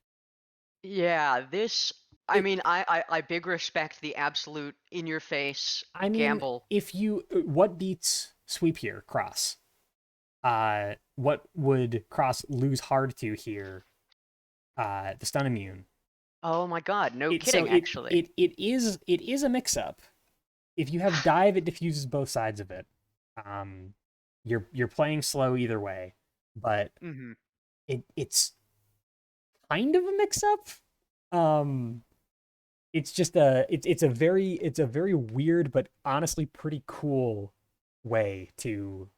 Yeah, this I It mean I big respect the absolute in your face I mean, gamble. if you what beats sweep here? Cross. What would Cross lose hard to here? The stun immune. Oh my god, no It so kidding it actually. it it is a mix up. If you have dive, it diffuses both sides of it. Um, you're playing slow either way, but Mm-hmm. it's kind of a mix up. Um, it's just it's a very weird but honestly pretty cool way to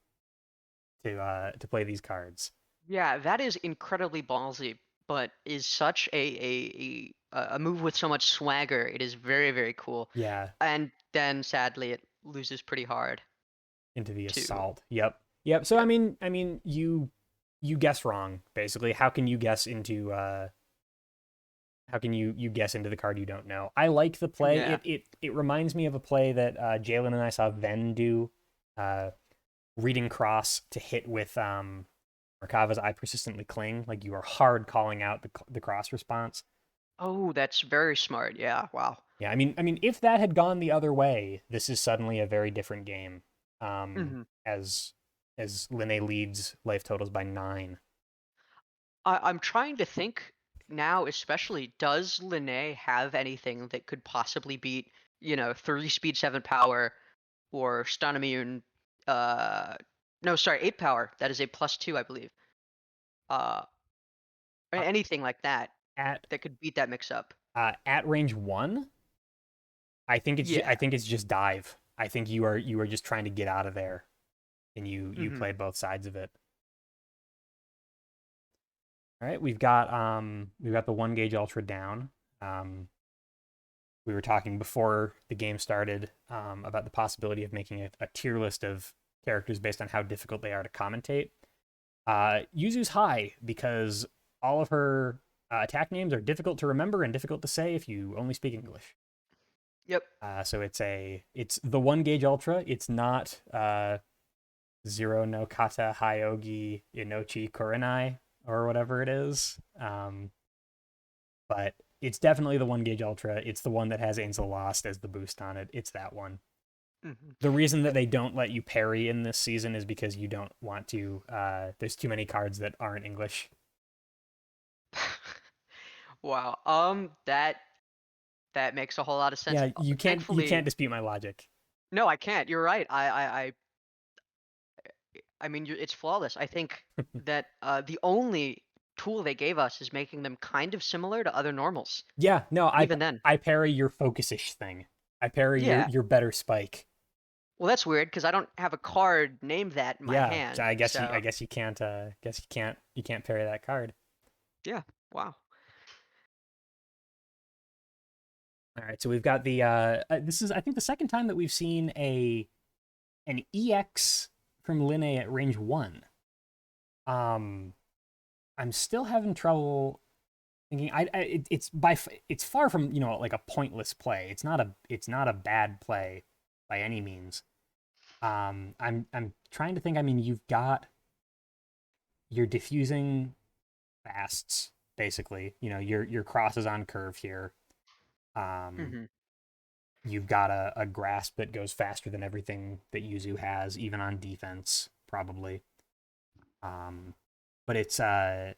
play these cards. Yeah, that is incredibly ballsy, but is such a move with so much swagger. It is very, very cool. Yeah, And then sadly it loses pretty hard into the too. assault. Yep. Yep. So Yep. I mean you guess wrong basically. How can you guess into how can you guess into the card you don't know? I like the play. Yeah. It reminds me of a play that Jalen and I saw Ven do, uh, reading cross to hit with Merkava's I persistently cling. Like you are hard calling out the cross response. Oh, that's very smart. Yeah, wow. Yeah, I mean, if that had gone the other way, this is suddenly a very different game. Hmm. As Linne leads life totals by 9. I'm trying to think now, especially, does Linne have anything that could possibly beat, 3 speed, 7 power, or stun immune? Uh, no, sorry, 8 power. That is a +2, I believe. Uh, Uh, anything like that at that could beat that mix up. at range 1, I Yeah. think it's just dive. I think you are just trying to get out of there, and you Hmm. play both sides of it. All right, we've got the 1 gauge ultra down. Um, we were talking before the game started about the possibility of making a tier list of characters based on how difficult they are to commentate. Yuzu's high because all of her attack names are difficult to remember and difficult to say if you only speak English. Yep. So it's the 1 gauge ultra. It's not zero no kata hyogi inochi kurenai or whatever it is. But it's definitely the 1 gauge ultra. It's the one that has Angel Lost as the boost on it. It's that one. Hmm. The reason that they don't let you parry in this season is because you don't want to. There's too many cards that aren't English. Wow. That makes a whole lot of sense. Yeah, you can't Thankfully, dispute my logic. no, I can't. You're right. I mean, it's flawless. I think that the only tool they gave us is making them kind of similar to other normals. Yeah, no, And even then, I parry your focus-ish thing. I parry yeah. your better spike. Well, that's weird because I don't have a card named that in my Yeah, so hand. I So, guess you can't parry that card. yeah. Wow. All right, so we've got the this is I think the second time that we've seen a an EX from Linne at range 1. Um I'm still having trouble thinking it's far from, like a pointless play. It's not a bad play by any means. I'm trying to think. I mean, you're diffusing fasts basically. Your cross is on curve here. Um, Hmm. you've got a grasp that goes faster than everything that Yuzu has, even on defense, probably. Um, but it's well,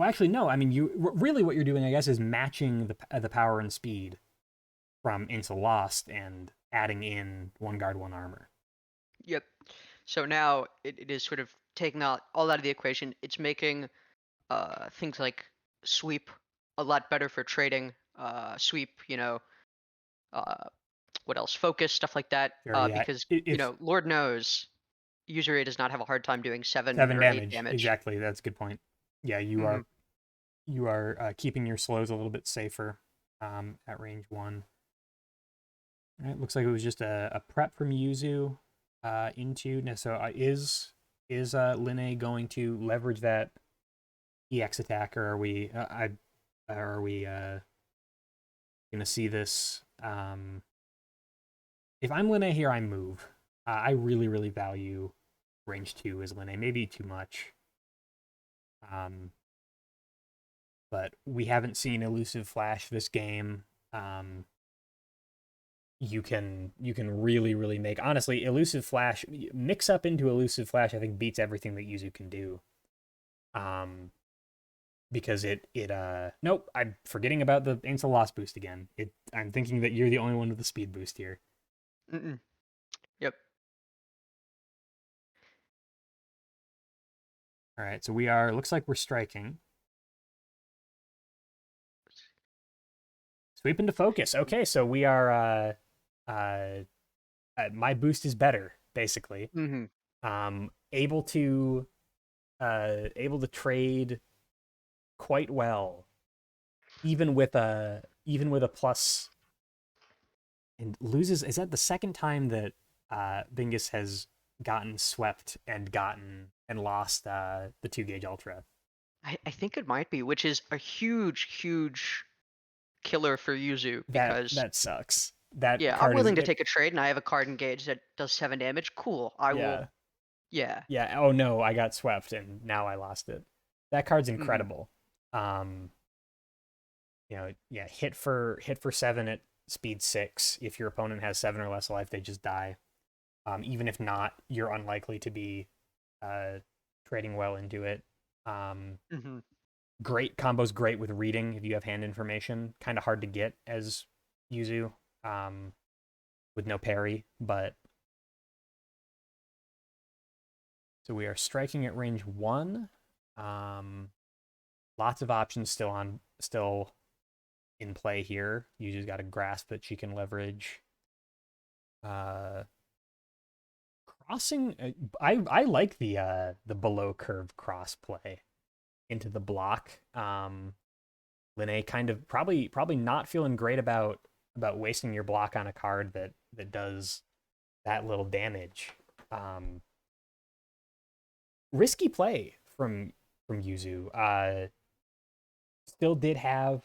actually, no. I mean, you really what you're doing, I guess, is matching the power and speed from Into Lost and adding in 1 guard, 1 armor. Yep. So now it is sort of taking out all out of the equation. It's making things like sweep a lot better for trading. Sweep, uh, what else? Focus, stuff like that. Sure, yeah. Because If Lord knows, Yuzuriha does not have a hard time doing 7 7 or 8 damage, damage. exactly. That's a good point. Yeah, Hmm. you are keeping your slows a little bit safer at range 1. All right, looks like it was just a prep from Yuzu into. So is Linne going to leverage that EX attack, or are we gonna see this? If I'm Linne here, I move. I really value range 2 as Linne, maybe too much. Um, but we haven't seen elusive flash this game. Um, you can really make, honestly, elusive flash mix up into elusive flash. I think beats everything that Yuzu can do. Um, because it nope, I'm forgetting about the Ansel Lost boost again. I'm thinking that you're the only one with the speed boost here. Mm-mm. Yep. All right, so looks like we're striking. Sweep into focus. Okay, so we are my boost is better, basically. Mm-hmm. Able to trade quite well, even with a plus, and loses. Is that the second time that Bingus has gotten swept and lost the 2 gauge ultra? I think it might be, which is a huge killer for Yuzu because That sucks. That yeah, I'm card is willing to take a trade and I have a card engaged that does 7 damage. Cool. I will. yeah. Yeah. Yeah. Oh no, I got swept and now I lost it. That card's Mm-hmm. incredible. Um, yeah, hit for 7 at speed 6. If your opponent has 7 or less life, they just die. Even if not, you're unlikely to be uh, trading well into it. Um, Mm-hmm. Great combos, great with reading if you have hand information. Kind of hard to get as Yuzu with no parry, but so we are striking at range 1. Lots of options still in play here. Yuzu's got a grasp that she can leverage. Uh, Crossing, I like the below curve cross play into the block. Linne kind of probably not feeling great about wasting your block on a card that does that little damage. Um, Risky play from Yuzu. Still did have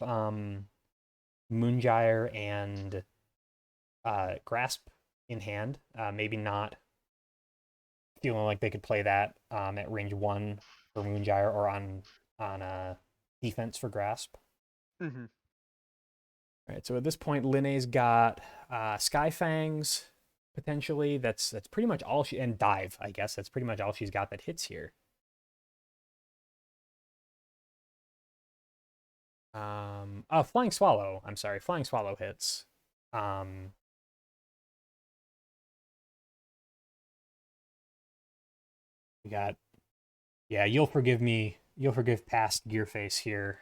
Moongyre and Grasp in hand. Maybe not feeling like they could play that at range 1 for Moongyre or on defense for Grasp. Mm-hmm. All right, so at this point, Linne's got Skyfangs potentially. That's pretty much all she, and Dive, I guess. That's pretty much all she's got that hits here. Oh, Flying Swallow. I'm sorry, Flying Swallow hits. Um, we got, yeah. You'll forgive me. You'll forgive past Gear Face here.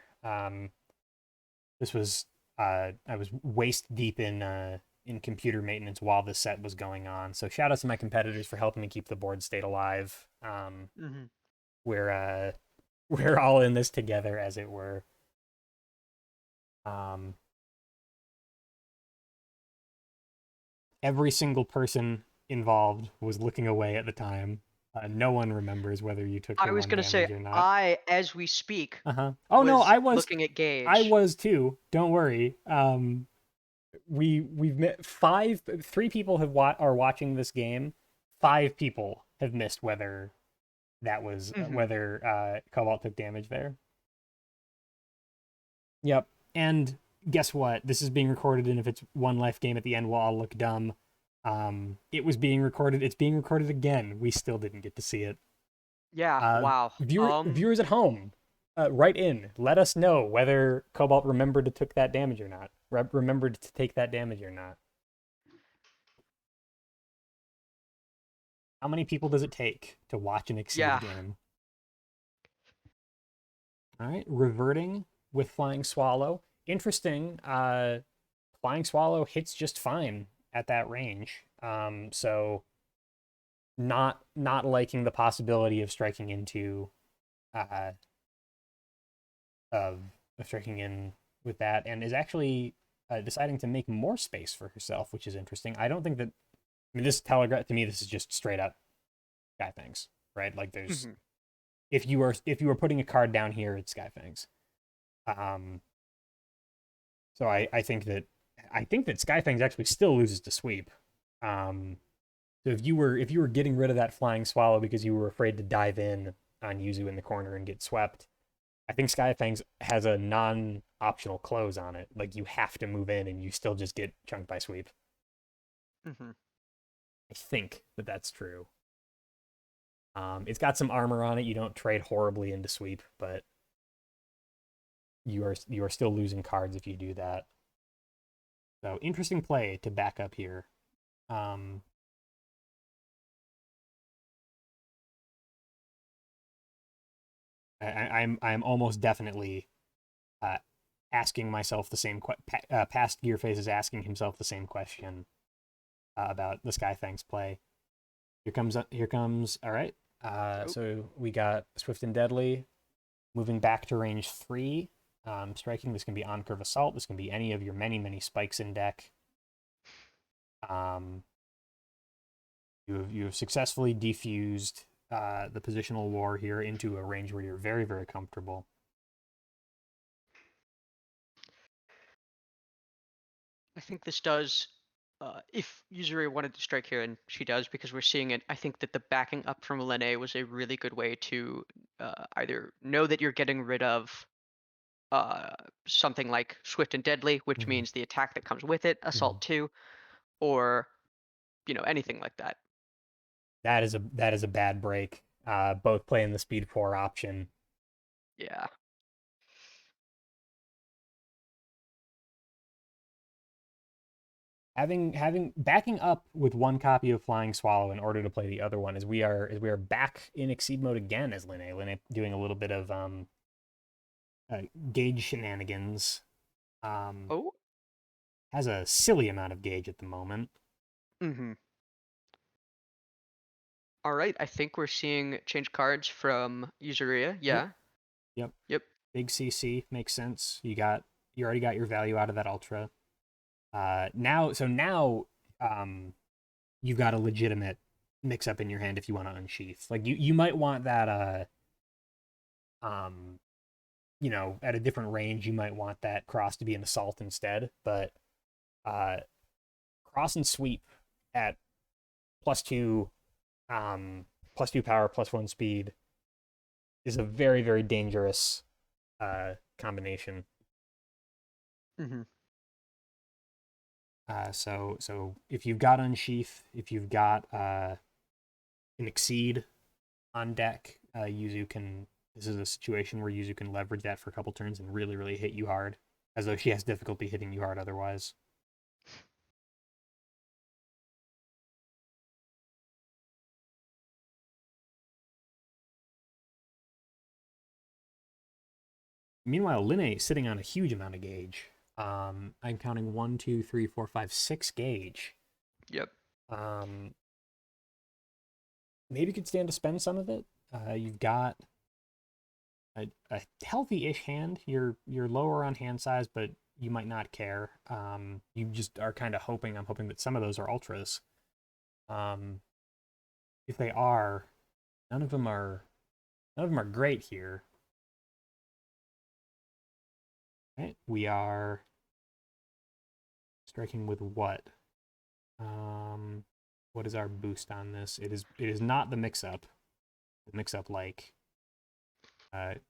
This was I was waist deep in computer maintenance while this set was going on. So shout out to my competitors for helping me keep the board state alive. Mm-hmm. We're we're all in this together, as it were. Um, every single person involved was looking away at the time. No one remembers whether you took I the was 1 gonna say damage or not. as we speak, Uh-huh. Oh no, was looking at I Gage. was too. Don't worry. We've met 3 people are watching this game. 5 people have missed whether that was Mm-hmm. whether Cobalt took damage there. Yep. And guess what? This is being recorded, and if it's 1 life game at the end, we'll all look dumb. It was being recorded. It's being recorded again. We still didn't get to see it. Yeah. Wow. Viewers at home, write in. Let us know whether Cobalt remembered to took that damage or not. Remembered to take that damage or not. How many people does it take to watch an Exceed Yeah. game? All right, reverting with Flying Swallow. Interesting. Flying Swallow hits just fine at that range. So not liking the possibility of striking into uh of, of striking in with that, and is actually deciding to make more space for herself, which is interesting. I don't think that. I mean, this telegraph to me, this is just straight up Sky Fangs, right? Like, there's Mm-hmm. if you were putting a card down here, it's Sky Fangs. Um, so I think that Sky Fangs actually still loses to sweep. Um, so if you were getting rid of that Flying Swallow because you were afraid to dive in on Yuzu in the corner and get swept, I think Skyfangs has a non-optional close on it. Like, you have to move in and you still just get chunked by sweep. Mm-hmm. I think that that's true. It's got some armor on it. You don't trade horribly into sweep, but you are still losing cards if you do that. So interesting play to back up here. Um, I'm almost definitely asking myself the same past Gearface is asking himself the same question about the Skyfang's play. Here comes. All right. So we got Swift and Deadly moving back to range 3. Striking. This can be on curve assault. This can be any of your many spikes in deck. You have successfully defused the positional war here into a range where you're very comfortable. I think this does, if Yuzuriha wanted to strike here, and she does because we're seeing it, I think that the backing up from Linne was a really good way to either know that you're getting rid of something like Swift and Deadly, which means the attack that comes with it, Assault 2, or, anything like that. That is a bad break. Both playing the speed 4 option. Yeah. Having backing up with one copy of Flying Swallow in order to play the other one, as we are back in Exceed mode again as Linne. Linne doing a little bit of gauge shenanigans. Has a silly amount of gauge at the moment. All right, I think we're seeing change cards from Yuzuriha. Yeah. Yep. Big CC makes sense. You already got your value out of that ultra. Now you've got a legitimate mix up in your hand if you want to unsheath. Like you might want that at a different range you might want that cross to be an assault instead, but cross and sweep at +2 power, +1 speed is a very dangerous combination. So if you've got Unsheath, if you've got an Exceed on deck, this is a situation where Yuzu can leverage that for a couple turns and really hit you hard, as though she has difficulty hitting you hard otherwise. Meanwhile, Linne sitting on a huge amount of gauge. I'm counting 1, 2, 3, 4, 5, 6 gauge. Yep. Maybe you could stand to spend some of it. You've got a healthy-ish hand. You're lower on hand size, but you might not care. You just are kind of hoping. I'm hoping that some of those are ultras. If they are, none of them are great here. Right, we are striking with what? What is our boost on this? It is not the mix-up. The mix-up, like,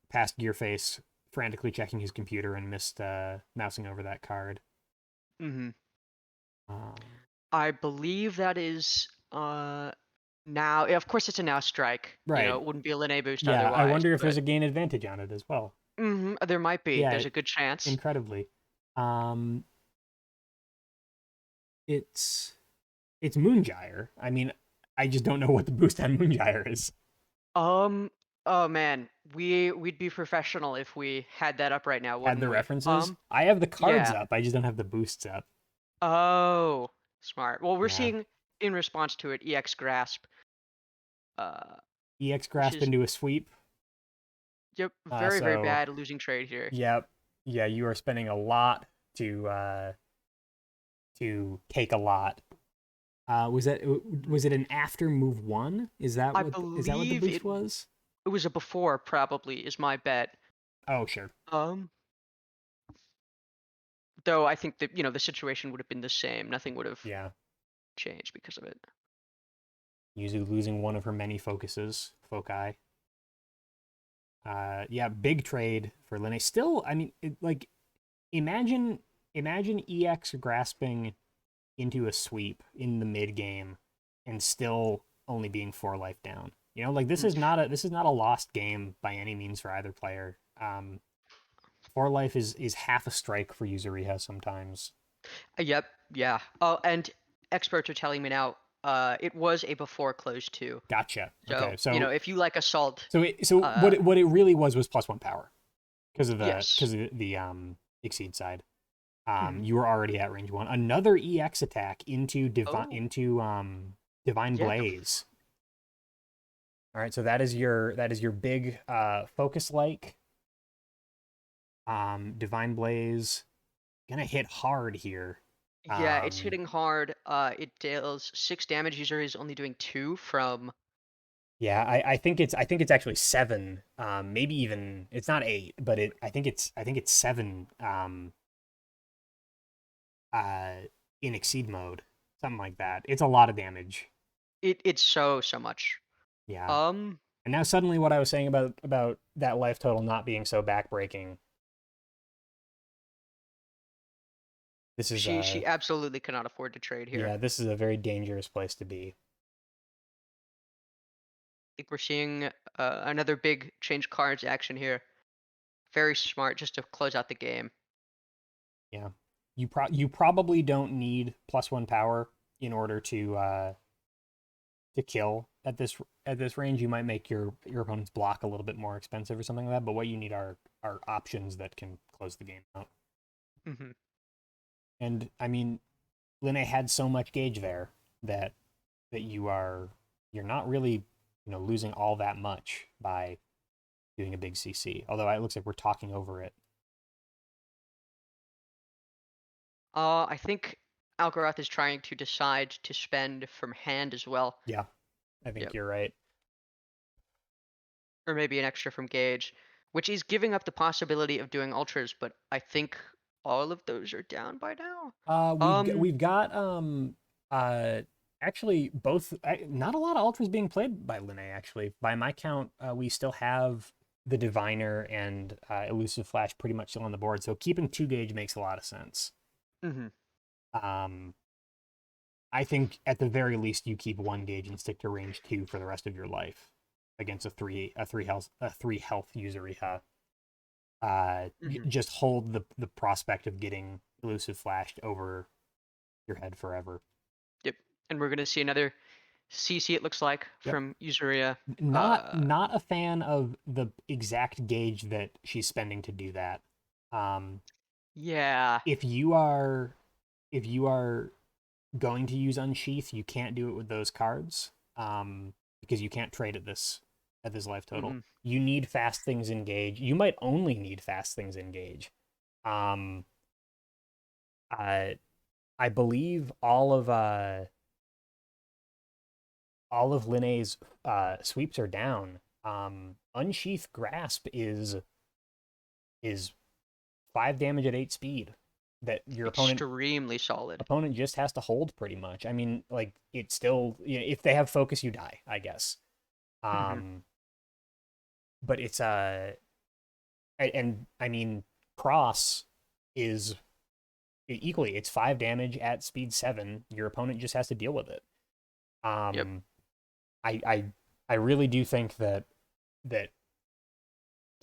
past Gearface frantically checking his computer and missed mousing over that card. I believe that is now. Of course, it's a now strike. Right. It wouldn't be a Linne boost yeah, otherwise. I wonder if there's a gain advantage on it as well. There might be. Yeah, there's a good chance. Incredibly. It's Moongyre. I mean, I just don't know what the boost on Moongyre is. Oh man, we'd be professional if we had that up right now. Had the references? I have the cards up. I just don't have the boosts up. Oh, smart. Well, we're seeing in response to it EX Grasp. EX Grasp into a sweep. Yep, very bad losing trade here. Yep. Yeah, you are spending a lot to take a lot. Was it an after move 1? Is that what the boost was? It was a before, probably, is my bet. Oh, sure. Though I think that the situation would have been the same. Nothing would have changed because of it. Yuzu losing one of her many foci. Big trade for Linne. Still, I mean, imagine EX grasping into a sweep in the mid game and still only being 4 life down. This is not a lost game by any means for either player. 4 life is half a strike for Yuzuriha sometimes. Yep. Yeah. Oh, and experts are telling me now. It was a before close 2. Gotcha. So, okay. So if you like assault. What it really was +1 power because of the Exceed side. Mhm. You were already at range 1. Another EX attack into Oh, Divine yeah. Blaze. All right, so that is your big focus like. Divine Blaze gonna hit hard here. Yeah, it's Um, hitting hard. It deals 6 damage. User is only doing 2 from. yeah, I think it's actually 7. Maybe even it's not 8, but I think it's 7. Uh, in Exceed mode, something like that. It's a lot of damage. It's so much. Yeah, Um, and now suddenly what I was saying about that life total not being so backbreaking. This is she absolutely cannot afford to trade here. yeah, this is a very dangerous place to be. I think we're seeing another big change cards action here. Very smart, just to close out the game. Yeah, you probably don't need +1 power in order to kill at this range. You might make your opponent's block a little bit more expensive or something like that. But what you need are options that can close the game out. Hmm. And I mean, Linne had so much gauge there that you're not really losing all that much by doing a big CC. Although it looks like we're talking over it. I think Algaroth is trying to decide to spend from hand as well. Yeah, I think Yep. you're right. Or maybe an extra from Gage, which is giving up the possibility of doing ultras, but I think all of those are down by now. Um, We've got uh actually both. Not a lot of ultras being played by Linne. Actually, by my count, we still have the Diviner and Elusive Flash pretty much still on the board. So keeping 2 gauge makes a lot of sense. mhm. Um, I think at the very least you keep 1 gauge and stick to range 2 for the rest of your life against a 3 health Yuzuriha. Mhm. Just hold the prospect of getting Elusive Flashed over your head forever. Yep. And we're gonna see another CC, it looks like, Yep. from Yuzuriha. Not Uh, not a fan of the exact gauge that she's spending to do that. Um, yeah. if you are going to use Unsheath, you can't do it with those cards. Because you can't trade at this life total. Mhm. You need fast things engage. You might only need fast things engage. Um, I I believe all of Linne's sweeps are down. Unsheath Grasp is 5 damage at 8 speed that your opponent Extremely solid. opponent just has to hold pretty much. I mean, like it's still if they have focus, you die, I guess. Mhm. Um, but it's and I mean cross is equally it's 5 damage at speed 7. Your opponent just has to deal with it. Yep. Um, I really do think that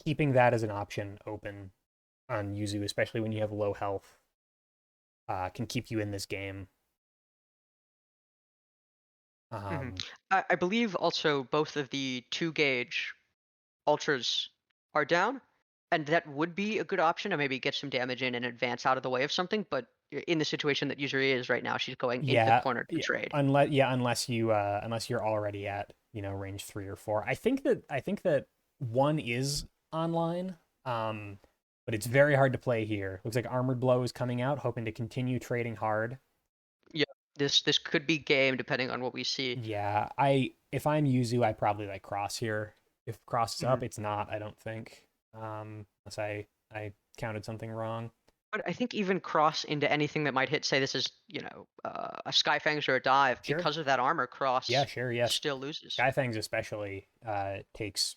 keeping that as an option open on Yuzu, especially when you have low health, can keep you in this game. Mhm. Um, I believe also both of the 2 gauge ultras are down, and that would be a good option to maybe get some damage in and advance out of the way of something. But in the situation that Yuzuri is right now, she's going into the yeah, corner to yeah, trade. unless you're already at range 3 or 4. I think that 1 is online, um, but it's very hard to play here. Looks like Armored Blow is coming out, hoping to continue trading hard. Yeah, this could be game depending on what we see. Yeah, if I'm Yuzu, I probably like Cross here. If Cross is Mhm. up, it's not. I don't think. Unless I counted something wrong. But I think even cross into anything that might hit, say this is a Skyfangs or a dive, Sure. because of that armor, Yeah, cross sure. Yes. still loses. Skyfangs especially takes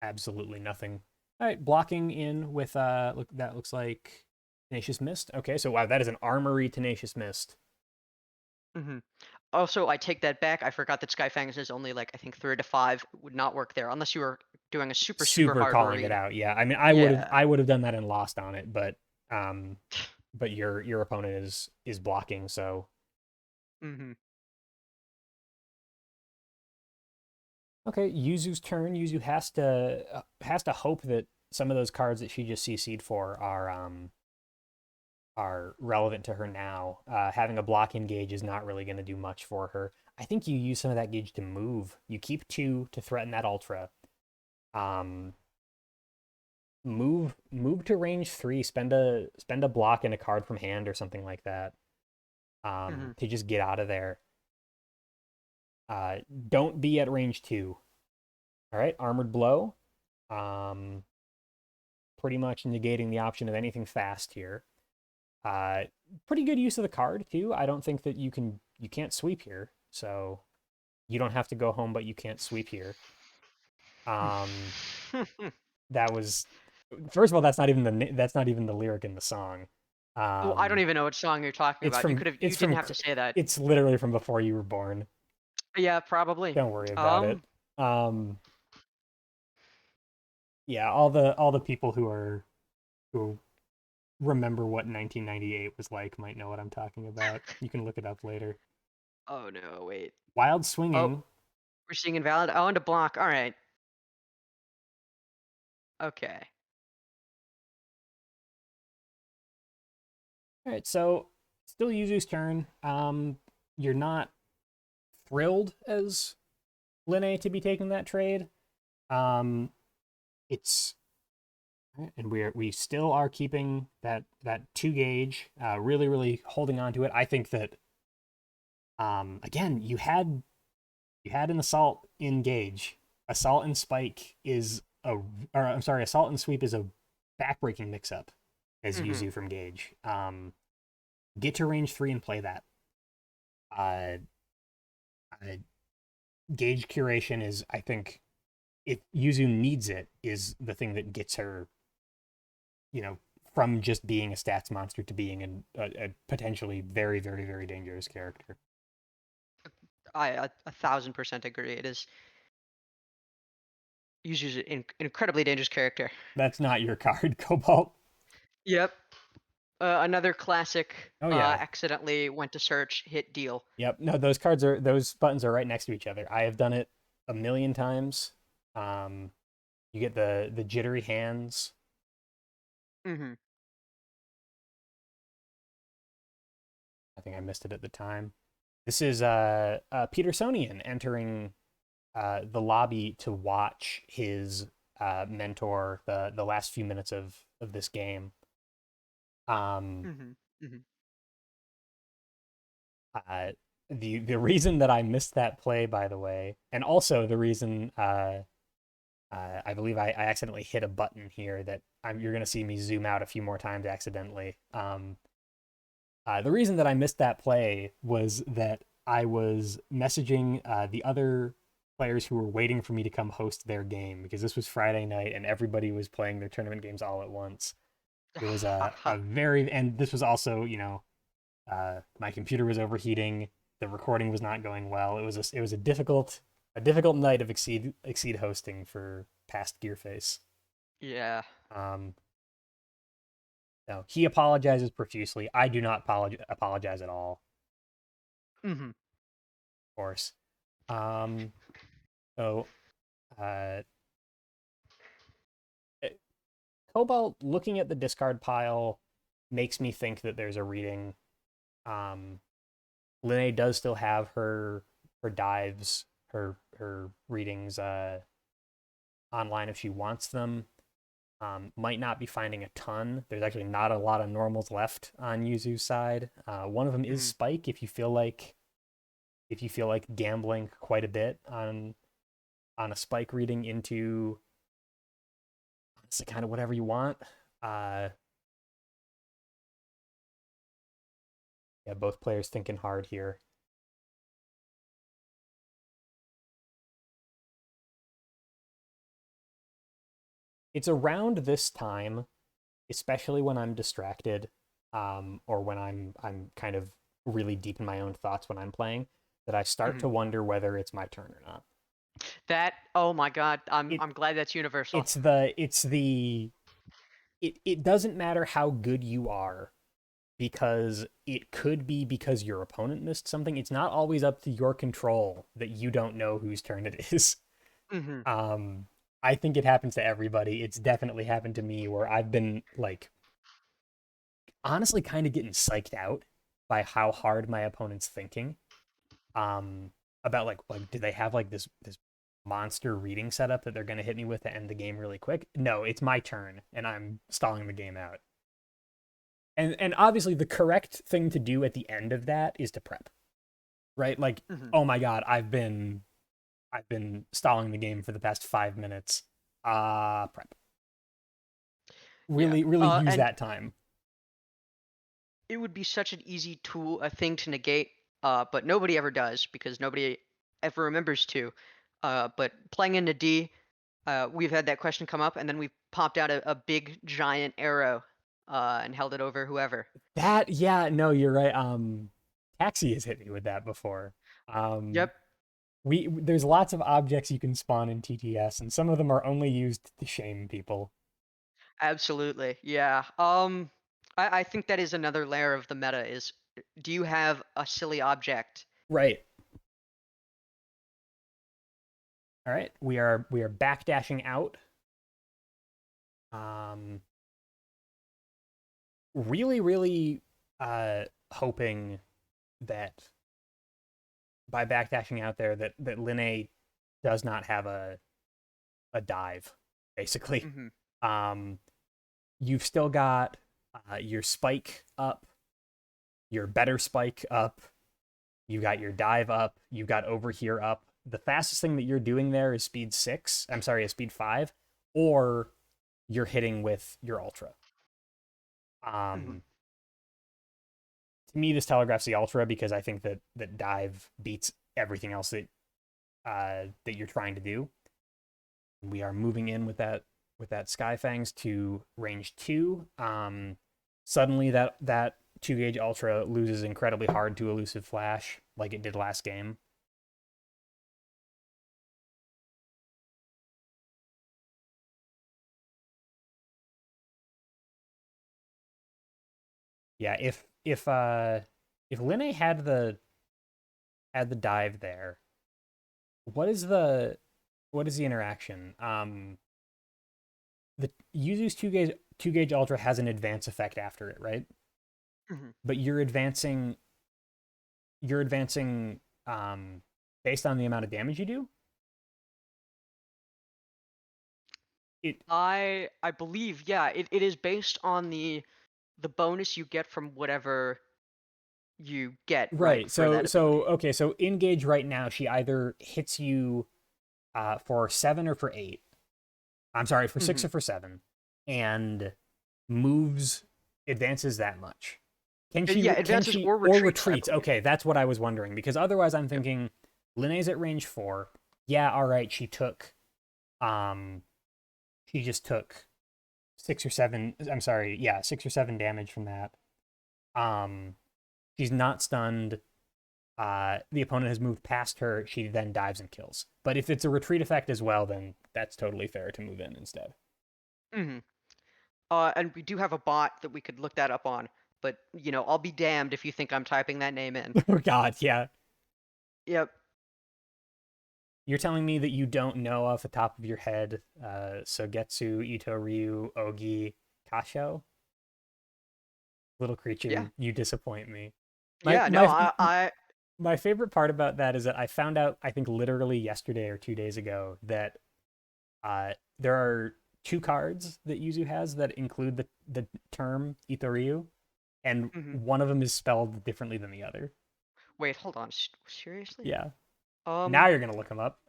absolutely nothing. All right, blocking in with that looks like Tenacious Mist. Okay, so wow, that is an armory Tenacious Mist. Hmm. Also, I take that back. I forgot that Skyfangs is only like I think 3 to 5 would not work there unless you were doing a super Super hard calling it read. out. Yeah, I mean, I would have Yeah. I would have done that and lost on it, um, but your opponent is blocking, so Hmm. okay. Yuzu's turn. Yuzu has to hope that some of those cards that she just CC'd for are are relevant to her now. Having a block in gauge is not really going to do much for her. I think you use some of that gauge to move. You keep 2 to threaten that ultra. Um, move to range 3. Spend a block and a card from hand or something like that. To just get out of there. Don't be at range 2. All right, armored blow. Pretty much negating the option of anything fast here. Pretty good use of the card too. I don't think that you can't sweep here, so you don't have to go home, but you can't sweep here. That was, first of all, that's not even the lyric in the song. Oh, I don't even know what song you're talking It's about. from You didn't have to say that. it's literally from before you were born. Yeah, probably. Don't worry about it. Yeah, all the people who remember what 1998 was like might know what I'm talking about. You can look it up later. Oh no, wait. Wild Oh, swinging. we're seeing invalid. Oh, and a block. All right. Okay. All right, so still Yuzu's turn. You're not thrilled as Linne to be taking that trade. It's and we still are keeping that 2 gauge, really really holding on to it. I think that again, you had an assault in gauge. Assault and spike is assault and sweep is a backbreaking mix up as Yuzu from gauge. Get to range 3 and play that. Uh, Gauge curation is, I think, if Yuzu needs it, is the thing that gets her, from just being a stats monster to being a potentially very, very, very dangerous character. I 1000% agree. It is usually an incredibly dangerous character. That's not your card, Cobalt. Yep. Another classic. Oh yeah. Accidentally went to search, hit deal. Yep. No, those buttons are right next to each other. I have done it a million times. You get the jittery hands. Mm-hmm. I think I missed it at the time. This is Petersonian entering the lobby to watch his mentor the last few minutes of this game. The reason that I missed that play, by the way, and also the reason I believe I accidentally hit a button here that you're going to see me zoom out a few more times accidentally. The reason that I missed that play was that I was messaging the other players who were waiting for me to come host their game, because this was Friday night and everybody was playing their tournament games all at once. It was and this was also, my computer was overheating. The recording was not going well. It was a difficult night of Exceed hosting for past Gearface. Yeah. No, he apologizes profusely. I do not apologize at all. Mm-hmm. Of course. So, Cobalt looking at the discard pile makes me think that there's a reading. Linne does still have her dives, her readings online if she wants them. Might not be finding a ton. There's actually not a lot of normals left on Yuzu's side. One of them is Spike. If you feel like gambling quite a bit on a Spike reading into honestly kind of whatever you want. Yeah, both players thinking hard here. It's around this time, especially when I'm distracted, or when I'm kind of really deep in my own thoughts when I'm playing, that I start to wonder whether it's my turn or not. Oh my god, I'm glad that's universal. It doesn't matter how good you are, because it could be because your opponent missed something. It's not always up to your control that you don't know whose turn it is. I think it happens to everybody. It's definitely happened to me where I've been like honestly kind of getting psyched out by how hard my opponent's thinking. About like do they have like this monster reading setup that they're gonna hit me with to end the game really quick? No, it's my turn and I'm stalling the game out. And obviously the correct thing to do at the end of that is to prep. Right? Like, Mhm. oh my god, I've been stalling the game for the past 5 minutes. Prep. Yeah. Really use And that time. it would be such an easy tool, a thing to negate, but nobody ever does because nobody ever remembers to. But playing into D, we've had that question come up, and then we popped out a big giant arrow and held it over whoever. That, yeah, no, you're right. Taxi has hit me with that before. Yep, There's lots of objects you can spawn in TTS, and some of them are only used to shame people. absolutely. Yeah. I think that is another layer of the meta is, do you have a silly object? Right. All right. We are backdashing out. Um, really hoping that by backdashing out there that Linne does not have a dive, basically. Hmm. Um, you've still got your spike up, your better spike up, you got your dive up, you got over here up. The fastest thing that you're doing there is speed 6. I'm sorry, is speed 5, or you're hitting with your ultra. Hmm. Um, to me, this telegraphs the ultra because I think that dive beats everything else that you're trying to do. We are moving in with that Skyfangs to range 2. Suddenly that 2 gauge ultra loses incredibly hard to elusive flash like it did last game. Yeah, if Linne had the dive there, what is the interaction? The Yuzu's two gauge ultra has an advance effect after it, right? Hmm. But you're advancing based on the amount of damage you do. It I believe, yeah, it is based on the bonus you get from whatever you get, right, Right. for So that ability. okay, so in gauge right now she either hits you for 7 or for 8. I'm sorry, for 6 Hmm. or for 7, and moves advances that much. Can she Yeah, can advances she or or retreats, I retreats? believe. Okay, that's what I was wondering because otherwise I'm Yep. thinking Linnea's at range 4. Yeah, all right, um she just took 6 or 7, I'm sorry, yeah, 6 or 7 damage from that. Um she's not stunned. The opponent has moved past her, she then dives and kills. But if it's a retreat effect as well, then that's totally fair to move in instead. Hmm. And we do have a bot that we could look that up on, but I'll be damned if you think I'm typing that name in. Oh god, yeah. Yep. You're telling me that you don't know off the top of your head Sogetsu, Ito, Ryu, Ogi, Kasho? Little Yeah. creature, you disappoint me. My Yeah. No. my I. my favorite part about that is that I found out, I think literally yesterday or 2 days ago, that there are 2 cards that Yuzu has that include the term Ito-Ryu, and Mhm. one of them is spelled differently than the other. Wait. Hold on. Seriously? Yeah. Now Um. you're gonna look them up.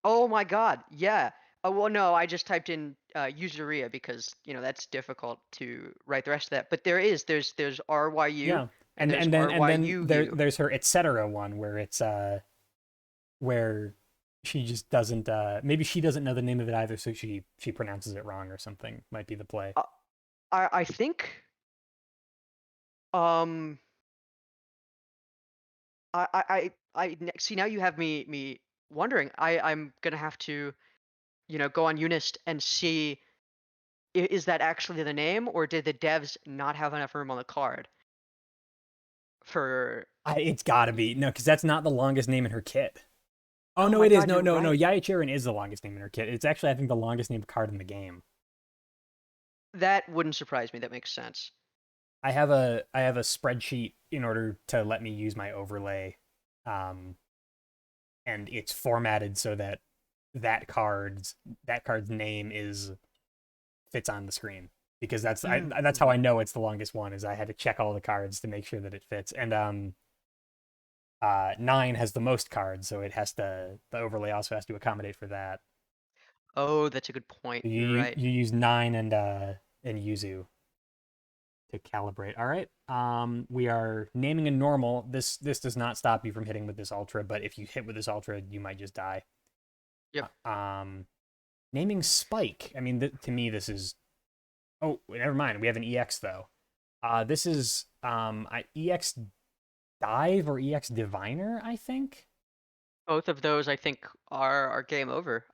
Oh my God. Yeah. Well, no. I just typed in Yuzuriha because that's difficult to write the rest of that. But there's RYU Yeah. and there's And then RYUU. there's her etc. one where she just doesn't maybe she doesn't know the name of it either, so she pronounces it wrong or something. Might be the play. Uh, I think. Um. See, now you have me wondering. I'm gonna have to go on Unist and see, is that actually the name, or did the devs not have enough room on the card for? It's gotta be no, because that's not the longest name in her kit. Oh Oh no, my it is. God, No, you're no, no. right. Yaichirin is the longest name in her kit. It's actually, I think, the longest named card in the game. That wouldn't surprise me. That makes sense. I have a spreadsheet in order to let me use my overlay, um, and it's formatted so that that card's name is fits on the screen because that's how Mm-hmm. I know it's the longest one. Is I had to check all the cards to make sure that it fits, and 9 has the most cards, so the overlay also has to accommodate for that. Oh, that's a good point. You're You right. you use 9 and Yuzu to calibrate. All right. We are naming a normal. This does not stop you from hitting with this ultra, but if you hit with this ultra, you might just die. Yep. Naming spike. I mean, to me, this is. Oh, never mind. We have an EX though. This is EX dive or EX diviner, I think. Both of those I think are game over.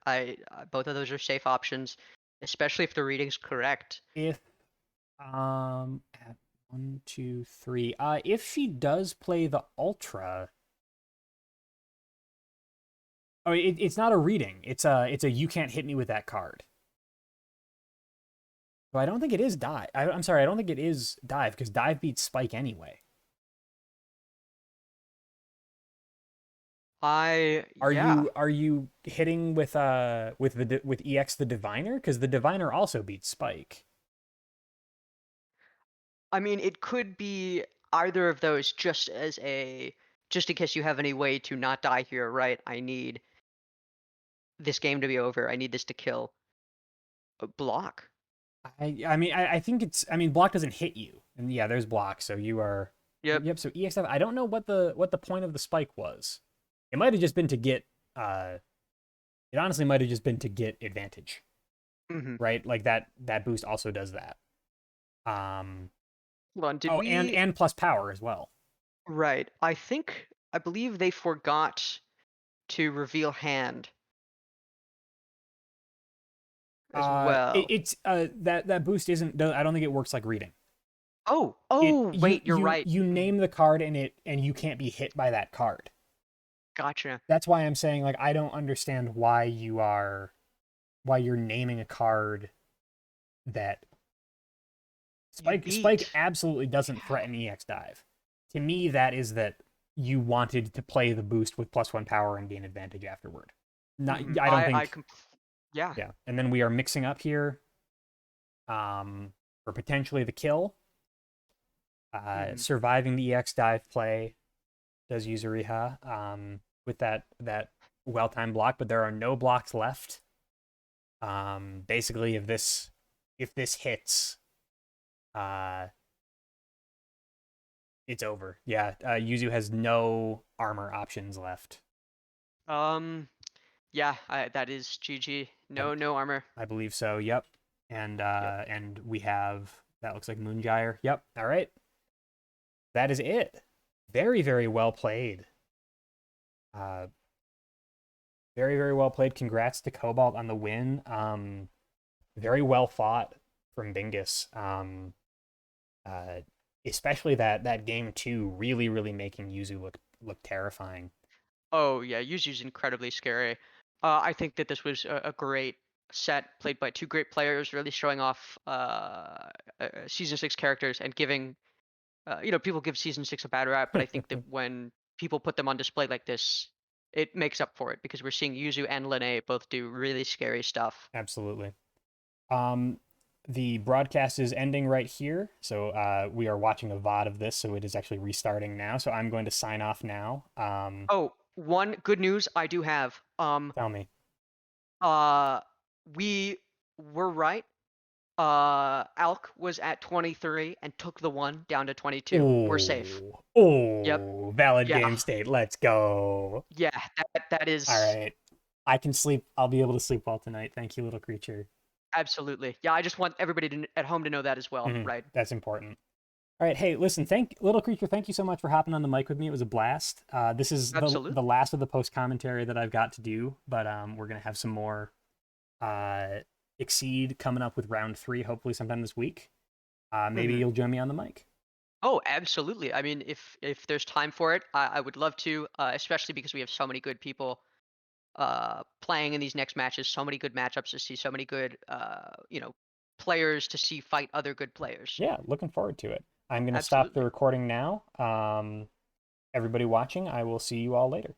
Both of those are safe options, especially if the reading's correct. If at 1, 2, 3. If she does play the ultra, oh, it's not a reading. It's a you can't hit me with that card. So I don't think it is dive. I'm sorry, I don't think it is dive because dive beats spike anyway. Are Yeah. you hitting with EX the diviner because the diviner also beats spike? I mean, it could be either of those just in case you have any way to not die here, right? I need this game to be over. I need this to kill. Block. I think I mean block doesn't hit you, and yeah, there's block, so you are. Yep. Yep. So EX I don't know what the point of the spike was. It might have just been to get it honestly might have just been to get advantage, Mm-hmm. right? Like that boost also does that. Um Hold on. Did oh, we? and plus power as well. Right. I believe they forgot to reveal hand as well. It's that boost isn't. I don't think it works like reading. Oh, It oh, you wait, you're you right. you name the card and you can't be hit by that card. Gotcha. That's why I'm saying like I don't understand why you're naming a card that You Spike beat. absolutely doesn't threaten EX dive. To me, that is that you wanted to play the boost with plus 1 power and gain advantage afterward. Not Mm-hmm. I don't I think. comp Yeah. Yeah. And then we are mixing up here for potentially the kill. Mm-hmm. Surviving the EX dive play does Yuzuriha with that well timed block, but there are no blocks left. Basically, if this hits, uh, it's over. Yeah, Yuzu has no armor options left. Um, yeah, that is GG. I, No armor. I believe so. Yep. And Yep. we have that looks like Moongyre. Yep. All right. That is it. Very very well played. Uh, very very well played. Congrats to Cobalt on the win. Very well fought from Bingus. Uh, Especially that game two, really making Yuzu look terrifying. Oh yeah, Yuzu's incredibly scary. I think that this was a great set played by two great players, really showing off season six characters and giving people give season six a bad rap, but I think that when people put them on display like this, it makes up for it because we're seeing Yuzu and Linne both do really scary stuff. Absolutely. Um, the broadcast is ending right here, so we are watching a VOD of this, so it is actually restarting now. So I'm going to sign off now. Oh, one good news I do have. Tell me. Uh, we were right. Alk was at 23 and took the one down to 22. We're safe. Oh, Yep. valid Yeah. game state. Let's go. Yeah. That All is right. I can sleep. I'll be able to sleep well tonight. Thank you, little creature. absolutely. Yeah. I just want everybody at home to know that as well. Right. That's important. All right, hey, listen, thank little creature, thank you so much for hopping on the mic with me. It was a blast. This is the Absolutely. last of the post commentary that I've got to do, but we're gonna have some more uh Exceed coming up with round 3, hopefully sometime this week. Maybe Hmm. you'll join me on the mic. Oh, absolutely. I mean, if there's time for it, I would love to, especially because we have so many good people playing in these next matches. So many good matchups to see. So many good players to see fight other good players. Yeah, looking forward to it. I'm going to stop the Absolutely. recording now. Everybody watching, I will see you all later.